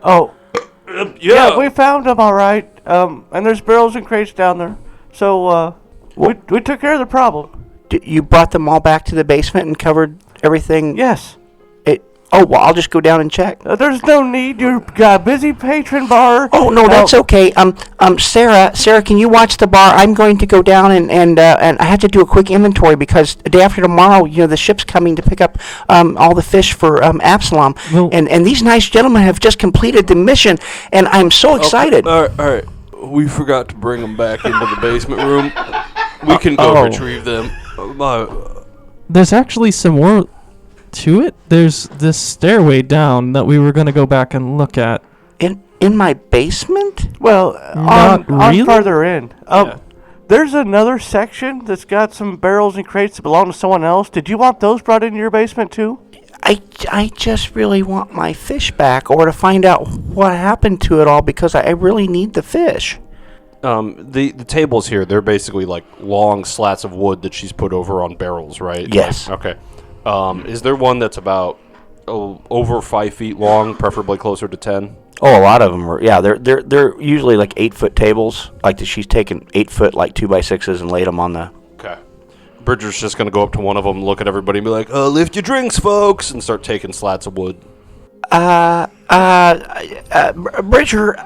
Oh. Yeah, we found them all right. And there's barrels and crates down there. So, we took care of the problem. You brought them all back to the basement and covered everything? Yes. Well, I'll just go down and check. There's no need. You've got a busy patron bar. Oh, no, that's okay. Sarah, can you watch the bar? I'm going to go down and I have to do a quick inventory because the day after tomorrow, the ship's coming to pick up all the fish for Absalom. Well, and these nice gentlemen have just completed the mission, and I'm so excited. All right. We forgot to bring them back into the basement room. We can go retrieve them. There's actually some more to it. There's this stairway down that we were going to go back and look at. In my basement? Well, Not on really? farther in. There's another section that's got some barrels and crates that belong to someone else. Did you want those brought into your basement too? I just really want my fish back, or to find out what happened to it all, because I really need the fish. The tables here, they're basically like long slats of wood that she's put over on barrels, right? Yes. Okay. Is there one that's about over 5 feet long, preferably closer to 10? Oh, a lot of them are. Yeah, they're usually like 8-foot tables. Like she's taken 8-foot like 2x6s and laid them on the. Okay. Bridger's just gonna go up to one of them, look at everybody, and be like, "Lift your drinks, folks," and start taking slats of wood. Bridger,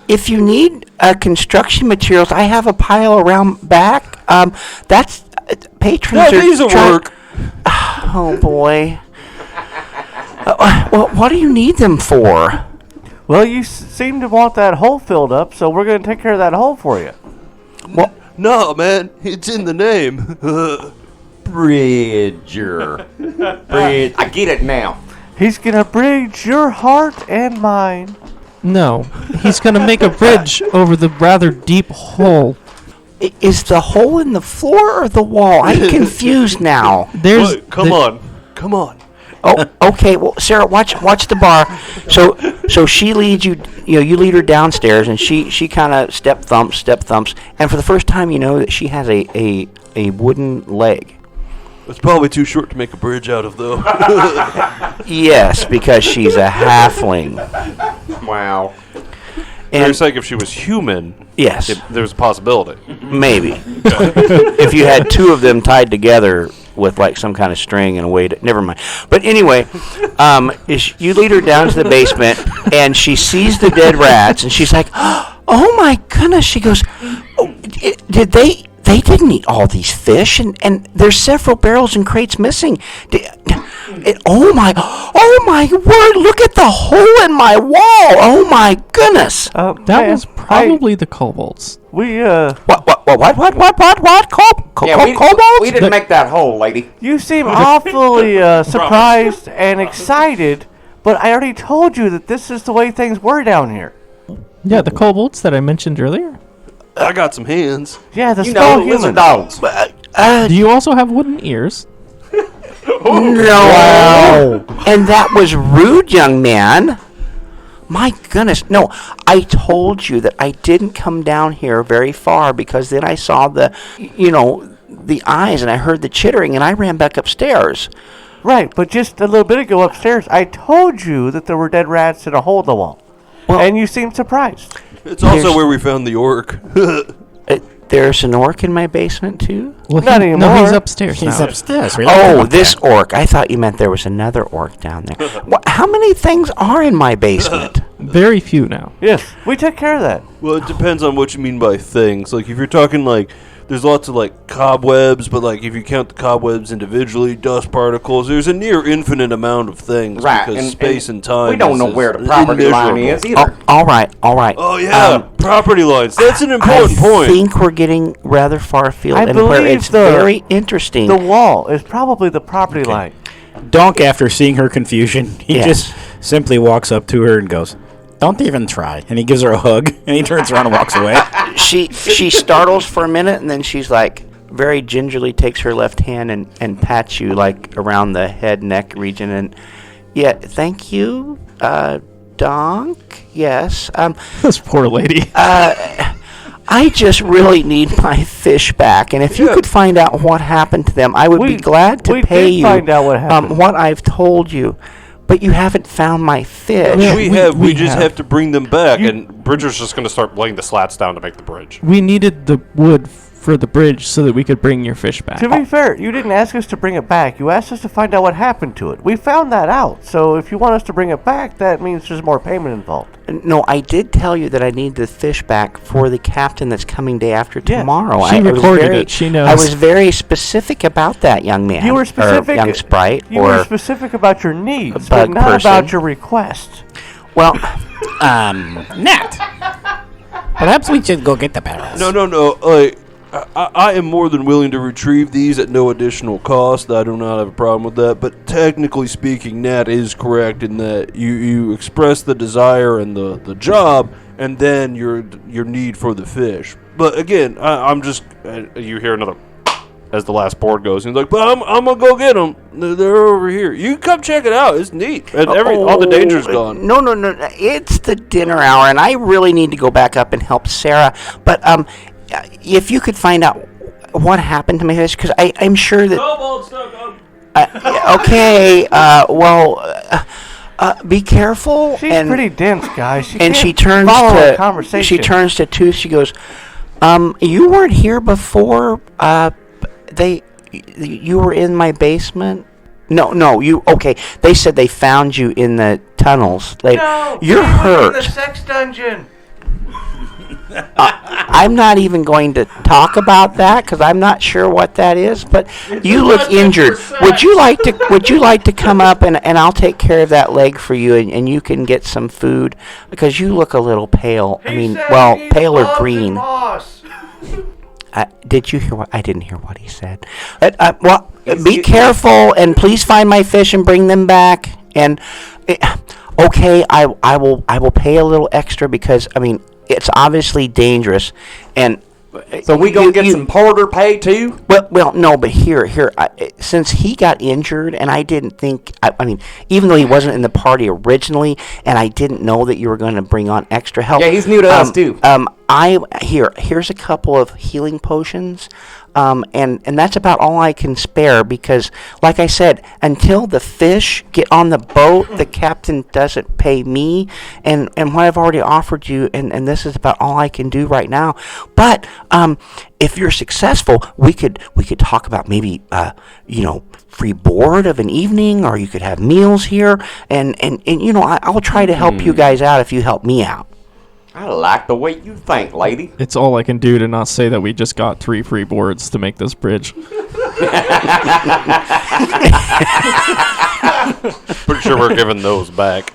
if you need construction materials, I have a pile around back. That's patrons. Yeah, these will work. Oh boy. Well, what do you need them for? Well, you seem to want that hole filled up, so we're going to take care of that hole for you. Well, No, man, it's in the name. Bridger. I get it now. He's going to bridge your heart and mine. No, he's going to make a bridge over the rather deep hole. Is the hole in the floor or the wall? I'm confused now. There's Come on. Oh, okay. Well, Sarah, watch the bar. So she leads you. You lead her downstairs, and she kind of step thumps, and for the first time, you know that she has a wooden leg. It's probably too short to make a bridge out of, though. Yes, because she's a halfling. Wow. And And it's like if she was human, yes, there's a possibility. maybe if you had two of them tied together with like some kind of string and a way to. Never mind. But anyway, you lead her down to the basement, and she sees the dead rats, and she's like, "Oh my goodness!" She goes, "Oh, did they?" They didn't eat all these fish, and there's several barrels and crates missing. Oh my word! Look at the hole in my wall! Oh my goodness! that was probably the kobolds. What? Kobolds? We didn't make that hole, lady. You seem awfully surprised and excited, but I already told you that this is the way things were down here. Yeah, the kobolds that I mentioned earlier. I got some hands. Yeah, the You small know, lizard humans. dogs. Do you also have wooden ears? No. And that was rude, young man. My goodness. No, I told you that I didn't come down here very far because then I saw the eyes and I heard the chittering and I ran back upstairs. Right, but just a little bit ago upstairs, I told you that there were dead rats in a hole in the wall. Well, and you seemed surprised. It's also where we found the orc. There's an orc in my basement, too? Well, Not anymore. No, he's upstairs He's now. upstairs. This orc. I thought you meant there was another orc down there. How many things are in my basement? Very few now. Yes, we took care of that. Well, it depends on what you mean by things. Like, if you're talking, like, there's lots of, like, cobwebs, but, like, if you count the cobwebs individually, dust particles, there's a near infinite amount of things. Right, Because and space and time We don't know where the property line is either. All right. Oh, yeah, property lines. That's an important point. I think we're getting rather far afield. I and believe where it's very interesting. The wall is probably the property line. Donk, after seeing her confusion, he Yes. just simply walks up to her and goes, "Don't even try." And he gives her a hug, and he turns around and walks away. She startles for a minute, and then she's like, very gingerly takes her left hand and pats you like around the head neck region. And yeah, thank you, Donk. Yes. This poor lady. I just really need my fish back, and if you could find out what happened to them, I would be glad to pay you. Find out what happened. What I've told you, but you haven't found my fish. Yeah, We just have to bring them back. And Bridger's just going to start laying the slats down to make the bridge. We needed the wood for the bridge so that we could bring your fish back. To be fair, you didn't ask us to bring it back. You asked us to find out what happened to it. We found that out. So if you want us to bring it back, that means there's more payment involved. No, I did tell you that I need the fish back for the captain that's coming day after tomorrow. She I was recorded very- it. She knows. I was very specific about that, young man. You were specific. Or young sprite. You were specific about your needs, bug but not person. about your request. Well, Nat. Perhaps we should go get the barrels. No. Like, I am more than willing to retrieve these at no additional cost. I do not have a problem with that. But technically speaking, Nat is correct in that you express the desire and the job, and then your need for the fish. But again, I'm just you hear another as the last board goes. And he's like, "But I'm gonna go get them. They're over here. You come check it out. It's neat. And all the danger's gone." No. It's the dinner hour, and I really need to go back up and help Sarah. But if you could find out what happened to my fish, because I'm sure that. Okay. Be careful. She's pretty dense, guys. She turns follow a to conversation. She turns to Tooth. She goes, "You weren't here before. You were in my basement." No. You okay? They said they found you in the tunnels. You're hurt. In the sex dungeon. I'm not even going to talk about that because I'm not sure what that is. But you look injured. Would you like to come up and I'll take care of that leg for you and you can get some food because you look a little pale. Pale or green. Did you hear what? I didn't hear what he said. Be careful and please find my fish and bring them back. And okay, I will pay a little extra because it's obviously dangerous, and so we gonna get some porter pay too? Well, no, but here, since he got injured, and I didn't think, even though he wasn't in the party originally, and I didn't know that you were going to bring on extra help. Yeah, he's new to us too. Here's a couple of healing potions. And that's about all I can spare because, like I said, until the fish get on the boat, the captain doesn't pay me. And what I've already offered you, and this is about all I can do right now. But if you're successful, we could talk about maybe free board of an evening, or you could have meals here. And I'll try to help you guys out if you help me out. I like the way you think, lady. It's all I can do to not say that we just got 3 free boards to make this bridge. Pretty sure we're giving those back.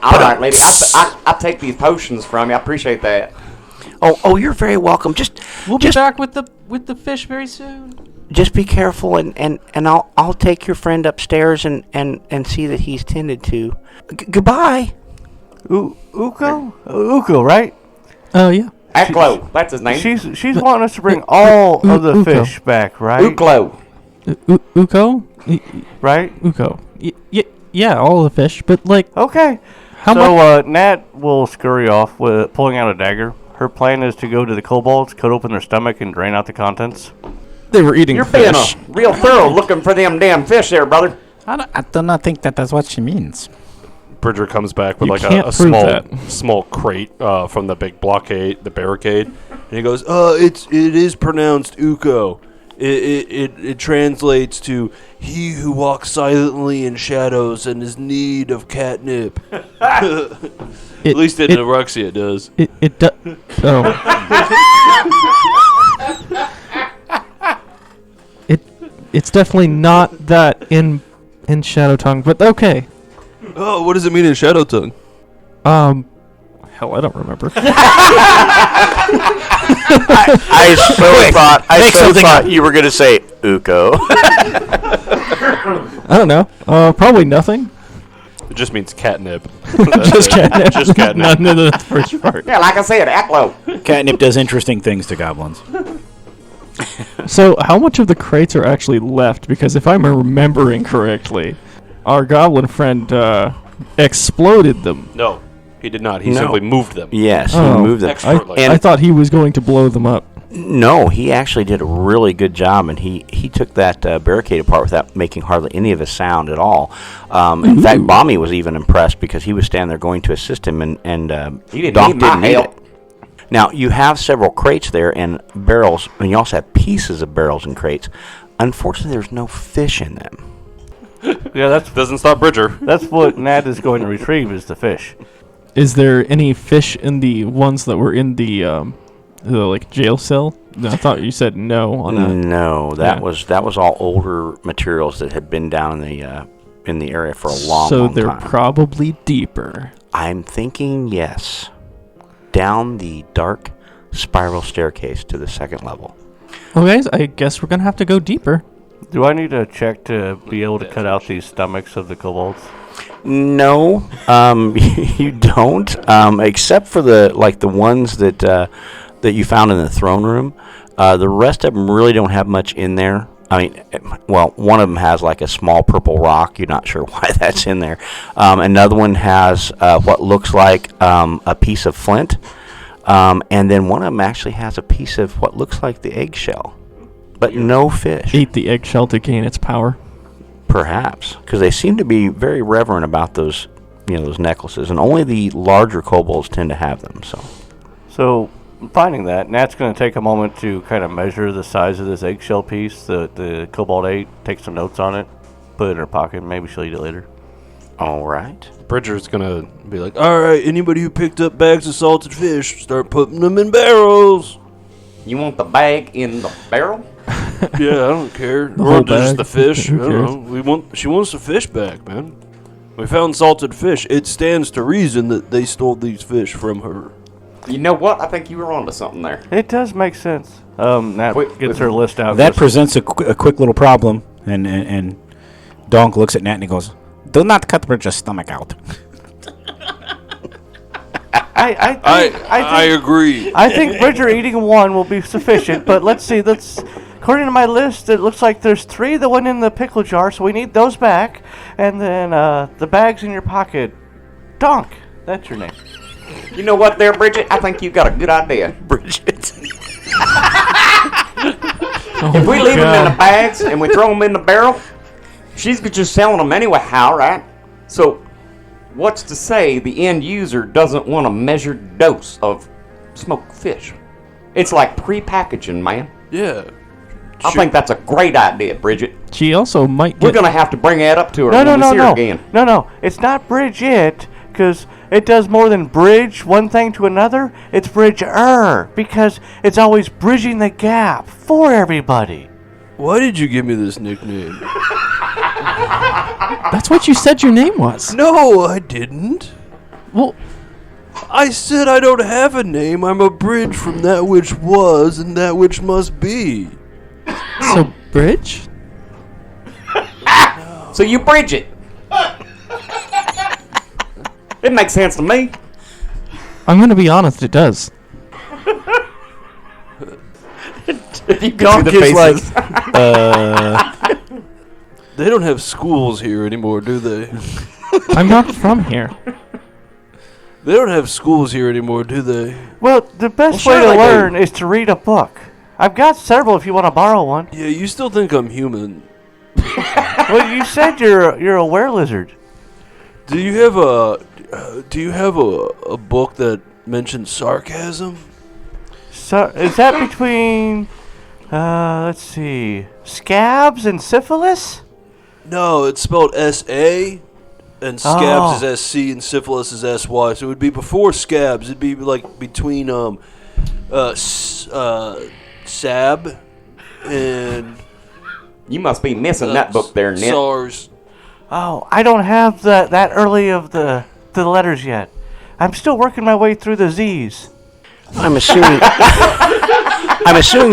All right, lady. I'll take these potions from you. I appreciate that. Oh, you're very welcome. We'll be back with the fish very soon. Just be careful, and I'll take your friend upstairs and see that he's tended to. Goodbye. Uko, right? Oh, yeah. Aklo, that's his name. She's wanting us to bring all of the Uko. fish back, right? Uklo. Uko? right? Uko. Yeah, all the fish, but like, Okay. how so much? Nat will scurry off with pulling out a dagger. Her plan is to go to the kobolds, cut open their stomach, and drain out the contents. They were eating You're being fish. a real thorough looking for them damn fish there, brother. I do not think that that's what she means. Bridger comes back with You like can't a prove small that. small crate from the big blockade, the barricade. And he goes, it is pronounced Uko. It translates to he who walks silently in shadows and is need of catnip. At least in Aruxia it does. It does. Oh. It's definitely not that in Shadow Tongue, but okay. Oh, what does it mean in Shadow Tongue? Hell, I don't remember. I so thought you were going to say Uko. I don't know. Probably nothing. It just means catnip. Just catnip. Just catnip. None of the first part. Yeah, like I said, Aplo. Catnip does interesting things to goblins. So, how much of the crates are actually left? Because if I'm remembering correctly, our goblin friend exploded them. No, he did not. He No. simply moved them. Yes, he Oh. moved them. Expertly. And I thought he was going to blow them up. no, he actually did a really good job, and he took that barricade apart without making hardly any of a sound at all. In fact, Balmy was even impressed because he was standing there going to assist him, and He didn't Donk need my didn't need help. it. Now, you have several crates there and barrels, and you also have pieces of barrels and crates. Unfortunately, there's no fish in them. Yeah, Doesn't stop Bridger. that's what Nat is going to retrieve is the fish. Is there any fish in the ones that were in the like jail cell? I thought you said no on that. No, that Yeah. was all older materials that had been down in the area for a long, So long they're time. probably deeper. I'm thinking yes. Down the dark spiral staircase to the second level. Well, guys, I guess we're gonna have to go deeper. Do I need a check to be able to cut out these stomachs of the kobolds? No, you don't. Except for the ones that you found in the throne room. The rest of them really don't have much in there. I mean, well, one of them has like a small purple rock. You're not sure why that's in there. Another one has what looks like a piece of flint. And then one of them actually has a piece of what looks like the eggshell. But no fish. Eat the eggshell to gain its power. Perhaps. Because they seem to be very reverent about those necklaces. And only the larger kobolds tend to have them. So, finding that, Nat's going to take a moment to kind of measure the size of this eggshell piece that the kobold ate, take some notes on it, put it in her pocket, maybe she'll eat it later. All right. Bridger's gonna be like, all right, anybody who picked up bags of salted fish, start putting them in barrels. You want the bag in the barrel? Yeah, I don't care. The Or whole just bag? the fish. I Who don't know. She wants the fish back, man. We found salted fish. It stands to reason that they stole these fish from her. You know what? I think you were onto something there. It does make sense. Nat Wait, gets her list out. That goes, presents a quick little problem, and Donk looks at Nat and he goes, Do not cut Bridger's stomach out. I agree. I think Bridger eating one will be sufficient, but let's see. According to my list, it looks like there's 3 that went in the pickle jar, so we need those back. And then the bags in your pocket. Donk, that's your name. You know what there, Bridget? I think you got a good idea. Bridget. If we leave them in the bags and we throw them in the barrel, she's just selling them anyhow, right? So, what's to say the end user doesn't want a measured dose of smoked fish? It's like pre-packaging, man. Yeah. I think that's a great idea, Bridget. She also might We're get... going to have to bring that up to her No, when we see her no. again. No. It's not Bridget, because it does more than bridge one thing to another. It's bridger, because it's always bridging the gap for everybody. Why did you give me this nickname? That's what you said your name was. No, I didn't. Well, I said I don't have a name. I'm a bridge from that which was and that which must be. so Bridge? So you bridge it. It makes sense to me. I'm gonna be honest, it does. If you Donk can see the is faces. like, They don't have schools here anymore, do they? I'm not from here. They don't have schools here anymore, do they? Well, the best way to learn is to read a book. I've got several if you want to borrow one. Yeah, you still think I'm human. Well, you said you're a were-lizard. Do you have a book that mentions sarcasm? So, is that between, let's see, scabs and syphilis? No, it's spelled S-A, and scabs is S-C, and syphilis is S-Y. So it would be before scabs. It'd be like between Sab and... You must be missing that book there, Nick. SARS. Oh, I don't have that early of the letters yet. I'm still working my way through the Z's. I'm assuming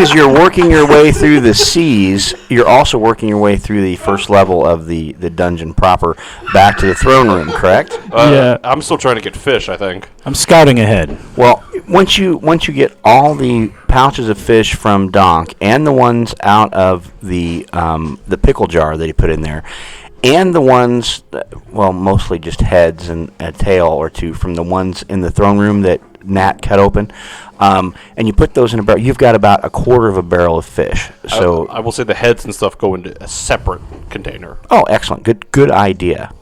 as you're working your way through the C's, you're also working your way through the first level of the dungeon proper back to the throne room, correct? Yeah. I'm still trying to get fish, I think. I'm scouting ahead. Well, once you get all the pouches of fish from Donk and the ones out of the pickle jar that he put in there, and the ones, mostly just heads and a tail or two from the ones in the throne room that Nat cut open, and you put those in a barrel, you've got about a quarter of a barrel of fish. So I will say the heads and stuff go into a separate container. Oh, excellent. Good idea.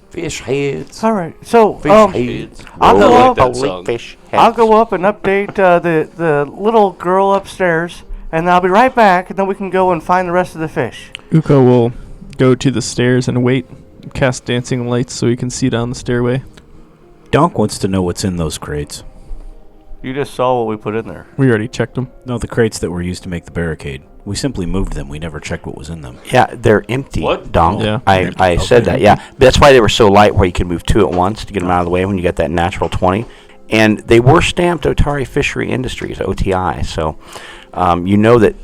Fish heads. All right, so Heads. I'll go like up. that song. Fish heads. I'll go up and update the little girl upstairs, and I'll be right back, and then we can go and find the rest of the fish. Uko will go to the stairs and wait, cast dancing lights so he can see down the stairway. Donk wants to know what's in those crates. You just saw what we put in there. We already checked them. No, the crates that were used to make the barricade. We simply moved them. We never checked what was in them. Yeah, they're empty. What? Donk. Yeah. I said that. Yeah, that's why they were so light, where you could move two at once to get them out of the way when you got that natural 20. And they were stamped Otari Fishery Industries, OTI. So you know that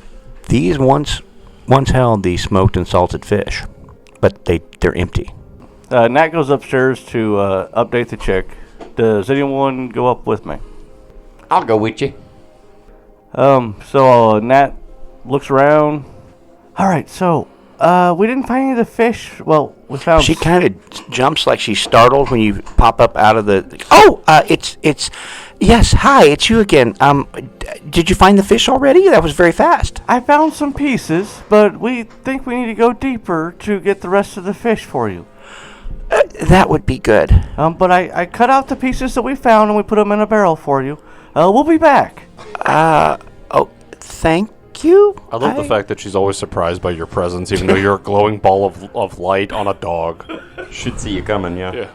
these once held the smoked and salted fish, but they're empty. Nat goes upstairs to update the chick. Does anyone go up with me? I'll go with you. So Nat looks around. All right, so we didn't find any of the fish. Well, we found. She kind of jumps like she's startled when you pop up out of the. It's yes. Hi, it's you again. Did you find the fish already? That was very fast. I found some pieces, but we think we need to go deeper to get the rest of the fish for you. That would be good. But I cut out the pieces that we found and we put them in a barrel for you. We'll be back. Thank you. I love the fact that she's always surprised by your presence, even though you're a glowing ball of light on a dog. Should see you coming, yeah. Yeah.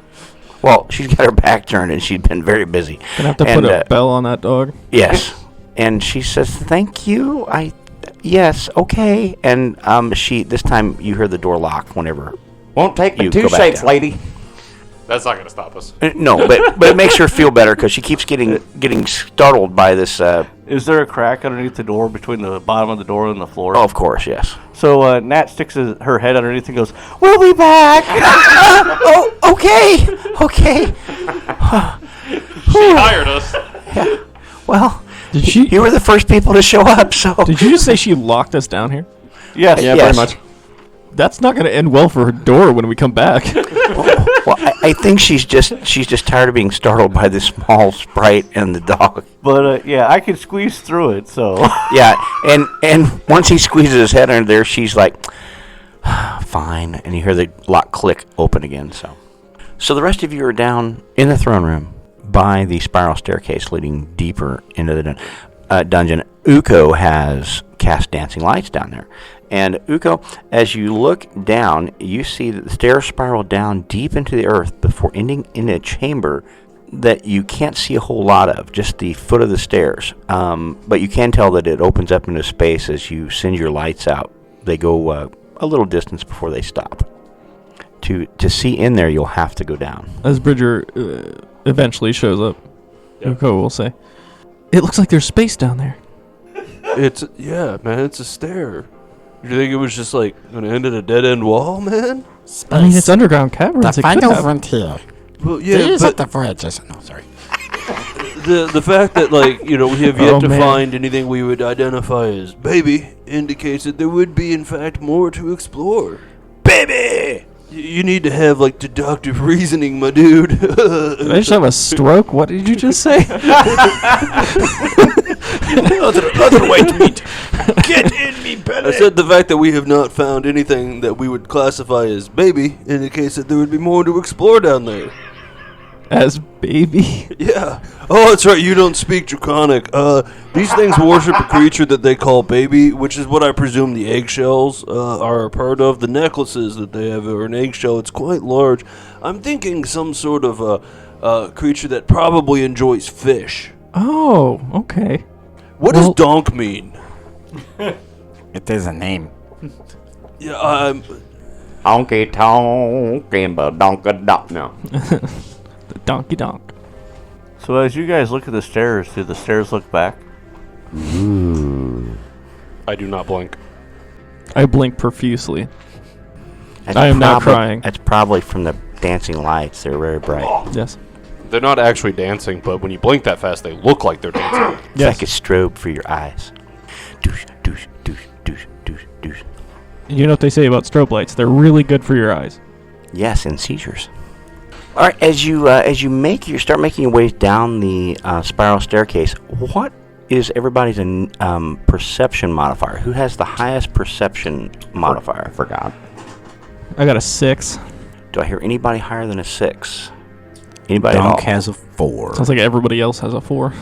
Well, she's got her back turned and she's been very busy. Gonna have to put a bell on that dog. Yes. And she says, "Thank you." Yes, okay. And she this time you hear the door lock whenever. Won't take You but two go back shakes, down. lady. That's not going to stop us. No, but it makes her feel better because she keeps getting startled by this. Is there a crack underneath the door between the bottom of the door and the floor? Oh, of course, yes. So Nat sticks her head underneath and goes, "We'll be back." Okay. She hired us. Well, Did she? you were the first people to show up, so. Did you just say she locked us down here? Yes. Yeah, Yes. pretty much. That's not going to end well for her door when we come back. Well, I think she's just tired of being startled by this small sprite and the dog. But yeah, I can squeeze through it. So Yeah, and once he squeezes his head under there, she's like, fine, and you hear the lock click open again. So the rest of you are down in the throne room by the spiral staircase leading deeper into the dungeon. Uko has cast dancing lights down there. And Uko, as you look down, you see that the stairs spiral down deep into the earth before ending in a chamber that you can't see a whole lot of, just the foot of the stairs. But you can tell that it opens up into space as you send your lights out. They go a little distance before they stop. To see in there, you'll have to go down. As Bridger eventually shows up, Uko will say, "It looks like there's space down there." It's a stair. You think it was just like going to end at a dead end wall, man? I mean, it's underground caverns. The It could final have- frontier. Well, yeah, These are but the voyages. No, sorry. the fact that we have yet Oh, to man. find anything we would identify as baby indicates that there would be in fact more to explore. Baby. You need to have, like, deductive reasoning, my dude. Did I just have a stroke? What did you just say? Other way to meet. Get in me, Benny. I said the fact that we have not found anything that we would classify as baby indicates that there would be more to explore down there. As baby? Yeah. Oh, that's right. You don't speak Draconic. These things worship a creature that they call baby, which is what I presume the eggshells are a part of. The necklaces that they have are an eggshell. It's quite large. I'm thinking some sort of a creature that probably enjoys fish. Oh, okay. What does donk mean? It is a name. Yeah, Honky tonk and badonka donk. No. The donkey donk. So as you guys look at the stairs, do the stairs look back? I do not blink. I blink profusely. That's I am not probably- crying. That's probably from the dancing lights. They're very bright. Yes. They're not actually dancing, but when you blink that fast, they look like they're dancing. It's like a strobe for your eyes. Douche, douche, douche, douche, douche, douche. You know what they say about strobe lights? They're really good for your eyes. Yes, and seizures. All right, as you start making your way down the spiral staircase, what is everybody's perception modifier? Who has the highest perception modifier? I forgot. I got a 6. Do I hear anybody higher than a 6? Anybody Donk at all? has a 4. Sounds like everybody else has a 4.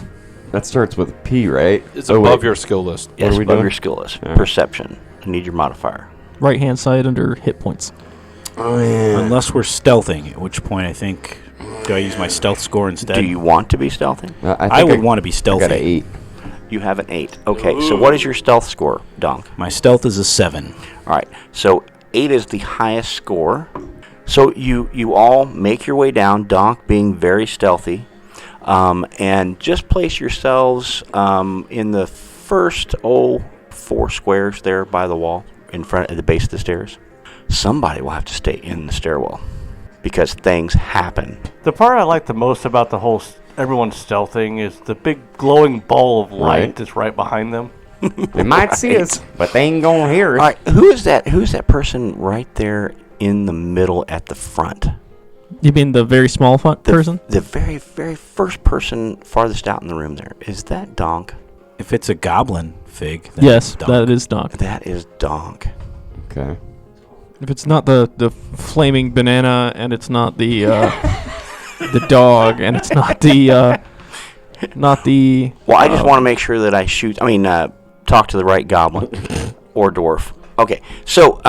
That starts with P, right? It's Oh, above wait. your skill list. Yes, are we above doing? your skill list. All right. Perception. I need your modifier. Right hand side under hit points. Oh, yeah. Unless we're stealthing, at which point I think, do I use my stealth score instead? Do you want to be stealthy? I would want to be I stealthy. got an 8. You have an 8. Okay, so what is your stealth score, Donk? My stealth is a 7. All right, so 8 is the highest score. So you all make your way down, Donk being very stealthy, and just place yourselves in the first 4 squares there by the wall in front at the base of the stairs. Somebody will have to stay in the stairwell because things happen. The part I like the most about the whole everyone stealthing is the big glowing ball of light Right. that's right behind them. They might see us, but they ain't gonna hear us. All right, who is that? Who is that person right there in the middle at the front? You mean the very small person? The very, very first person farthest out in the room there. Is that Donk? If it's a goblin fig, then Yes, it's Donk. that is Donk. That is Donk. Okay. If it's not the flaming banana, and it's not the the dog, and it's not the Well, I just want to make sure that I talk to the right goblin or dwarf. Okay, so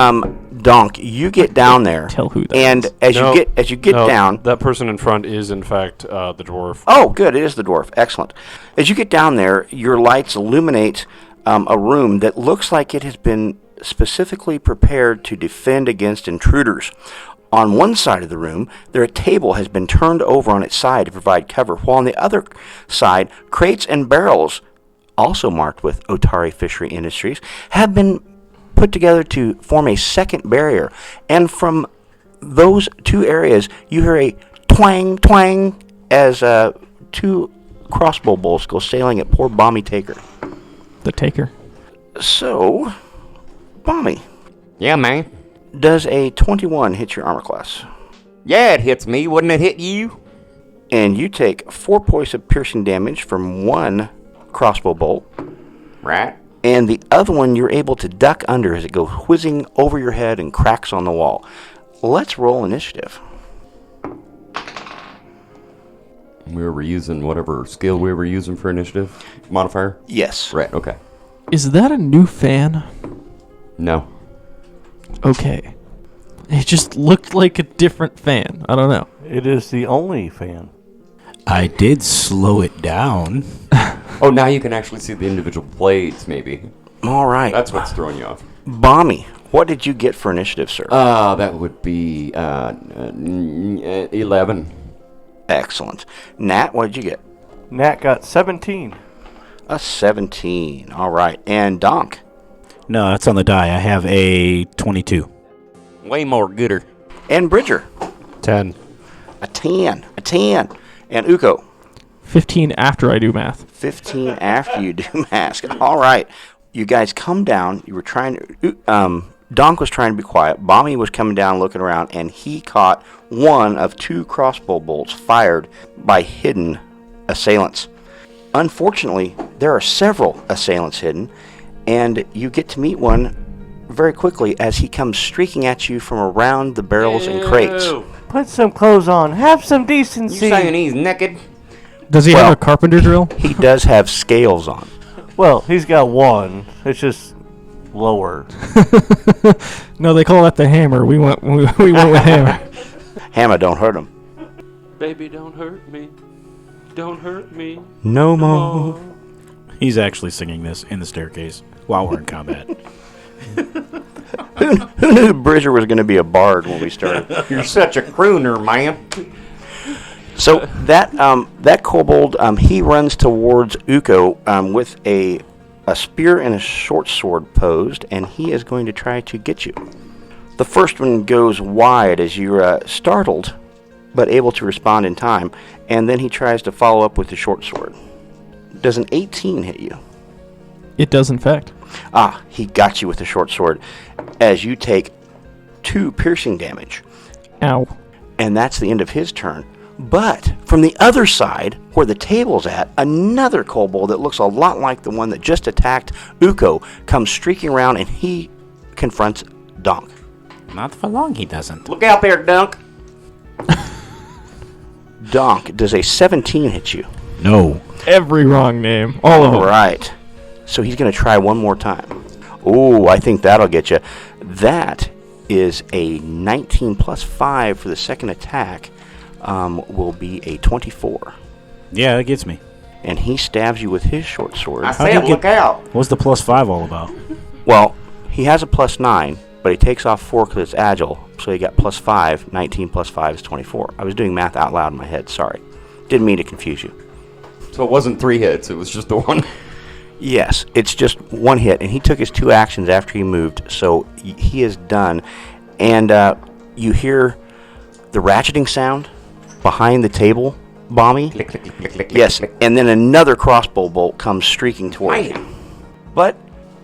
Donk, you get down there, Tell who that and is. as you get down. That person in front is, in fact, the dwarf. Oh, good, it is the dwarf. Excellent. As you get down there, your lights illuminate a room that looks like it has been specifically prepared to defend against intruders. On one side of the room, a table has been turned over on its side to provide cover, while on the other side, crates and barrels, also marked with Otari Fishery Industries, have been put together to form a second barrier. And from those 2 areas, you hear a twang, twang, as 2 crossbow bolts go sailing at poor Balmy Taker. The taker. So, Balmy, Yeah, man. does a 21 hit your armor class? Yeah, it hits me. Wouldn't it hit you? And you take 4 points of piercing damage from 1 crossbow bolt. Right. And the other one you're able to duck under as it goes whizzing over your head and cracks on the wall. Let's roll initiative. We were using whatever skill we were using for initiative modifier. Yes. Right. Okay. Is that a new fan? No. Okay. It just looked like a different fan. I don't know. It is the only fan. I did slow it down. Oh, now you can actually see the individual blades. Maybe All right. that's what's throwing you off. Balmy, what did you get for initiative, sir? That would be 11. Excellent. Nat, what did you get? Nat got 17. A 17. All right. And Donk? No, that's on the die. I have a 22. Way more gooder. And Bridger? 10. A 10. A 10. And Uko? 15 after I do math. 15 after you do mask. All right. You guys come down. You were trying to Donk was trying to be quiet. Balmy was coming down looking around, and he caught one of 2 crossbow bolts fired by hidden assailants. Unfortunately, there are several assailants hidden, and you get to meet one very quickly as he comes streaking at you from around the barrels and crates. Put some clothes on. Have some You decency. saying he's naked? Does he have a carpenter drill? He does have scales on. Well, he's got one. It's just lower. No, they call that the hammer. We went with hammer. Hammer, don't hurt him. Baby, don't hurt me. Don't hurt me. No more. He's actually singing this in the staircase while we're in combat. Who knew Bridger was going to be a bard when we started? You're such a crooner, man. So that kobold, he runs towards Uko with a spear and a short sword posed, and he is going to try to get you. The first one goes wide as you're startled, but able to respond in time, and then he tries to follow up with the short sword. Does an 18 hit you? It does, in fact. Ah, he got you with the short sword as you take 2 piercing damage. Ow. And that's the end of his turn. But from the other side, where the table's at, another kobold that looks a lot like the one that just attacked Uko comes streaking around, and he confronts Donk. Not for long, he doesn't. Look out there, Dunk. Donk, does a 17 hit you? No. Every wrong name. All of All them. right. So he's going to try one more time. Oh, I think that'll get you. That is a 19 plus 5 for the second attack. Will be a 24. Yeah, that gets me. And he stabs you with his short sword. I said, look out. What's the +5 all about? Well, he has a plus 9, but he takes off 4 because it's agile. So he got plus 5. 19 plus 5 is 24. I was doing math out loud in my head. Sorry. Didn't mean to confuse you. So it wasn't 3 hits. It was just the one. Yes, it's just 1 hit. And he took his 2 actions after he moved. So he is done. And you hear the ratcheting sound behind the table, Balmy. Click, click, click, click, click, Yes, click. and then another crossbow bolt comes streaking towards you. But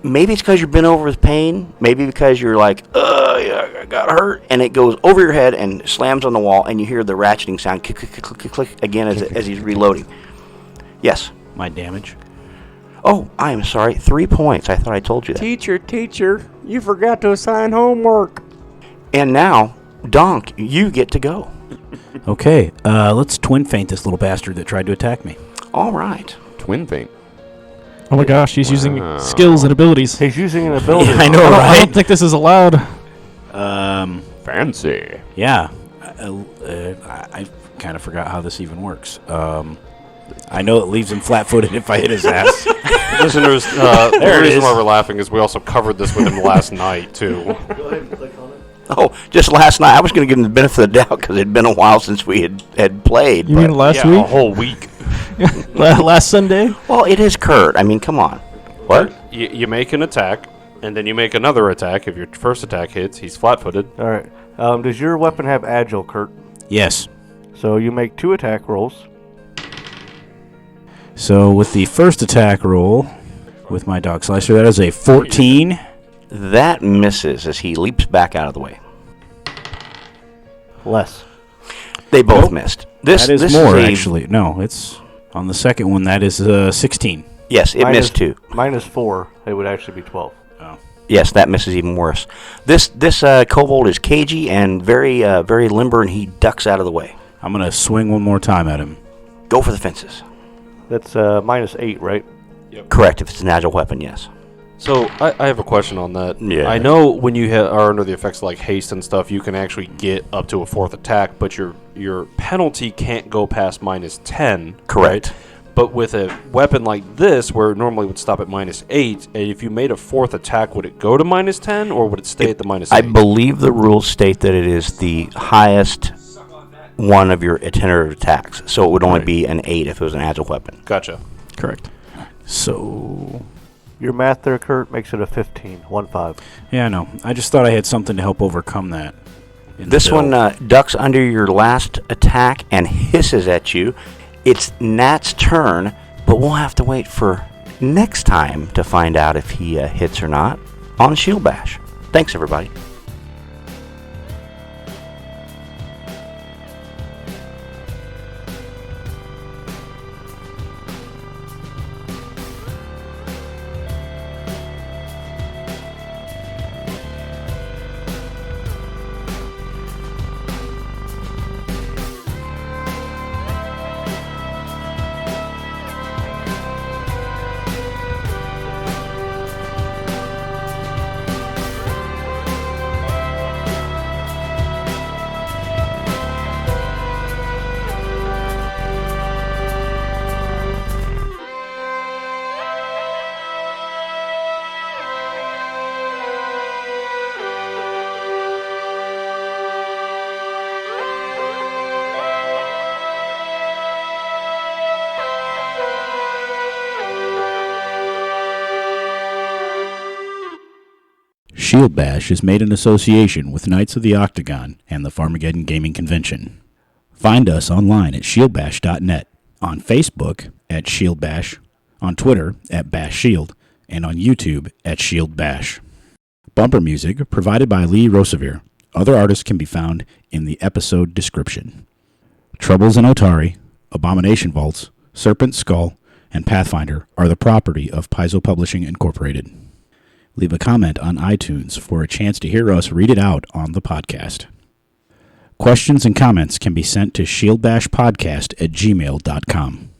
maybe it's because you've been over with pain. Maybe because you're like, yeah, I got hurt. And it goes over your head and slams on the wall, and you hear the ratcheting sound, click, click, click, click, click, click, again as he's reloading. Yes. My damage. Oh, I am sorry. 3 points. I thought I told you that. Teacher, you forgot to assign homework. And now, Donk, you get to go. Okay, let's twin feint this little bastard that tried to attack me. All right. Twin feint. Oh my gosh, he's using skills and abilities. He's using an ability. I know, I don't right? think this is allowed. Fancy. Yeah. I kind of forgot how this even works. I know it leaves him flat-footed if I hit his ass. Listeners, There the it reason is. why we're laughing is we also covered this with him last night, too. Oh, just last night. I was going to give him the benefit of the doubt because it had been a while since we had played. You but- mean last A week? whole week. Last Sunday? Well, it is Kurt. I mean, come on. What? You make an attack, and then you make another attack. If your first attack hits, he's flat-footed. All right. Does your weapon have agile, Kurt? Yes. So you make 2 attack rolls. So with the first attack roll, with my dog slicer, that is a 14. That misses as he leaps back out of the way. Less. They both Nope. missed. That is more, a- actually. No, it's on the second one. That is 16. Yes, it Minus- missed too. Minus 4. It would actually be 12. Yes, that misses even worse. This kobold is cagey and very very limber, and he ducks out of the way. I'm going to swing one more time at him. Go for the fences. That's minus 8, right? Correct, if it's an agile weapon, yes. So I have a question on that. Yeah. I know when you are under the effects of like haste and stuff, you can actually get up to a 4th attack, but your penalty can't go past minus 10. Correct. Right? But with a weapon like this, where it normally would stop at minus 8, and if you made a 4th attack, would it go to minus 10, or would it stay at the minus 8? I believe the rules state that it is the highest one of your itinerary attacks, so it would only be an 8 if it was an agile weapon. Gotcha. Correct. So, Your math there, Kurt, makes it a 15. 1-5. yeah, I know. I just thought I had something to help overcome that. in the This bill. one ducks under your last attack and hisses at you. It's Nat's turn, but we'll have to wait for next time to find out if he hits or not on Shield Bash. Thanks, everybody. Shield Bash is made in association with Knights of the Octagon and the Farmageddon Gaming Convention. Find us online at shieldbash.net, on Facebook at Shield Bash, on Twitter at Bash Shield, and on YouTube at Shield Bash. Bumper music provided by Lee Rosevere. Other artists can be found in the episode description. Troubles in Otari, Abomination Vaults, Serpent Skull, and Pathfinder are the property of Paizo Publishing Inc. Leave a comment on iTunes for a chance to hear us read it out on the podcast. Questions and comments can be sent to shieldbashpodcast@gmail.com.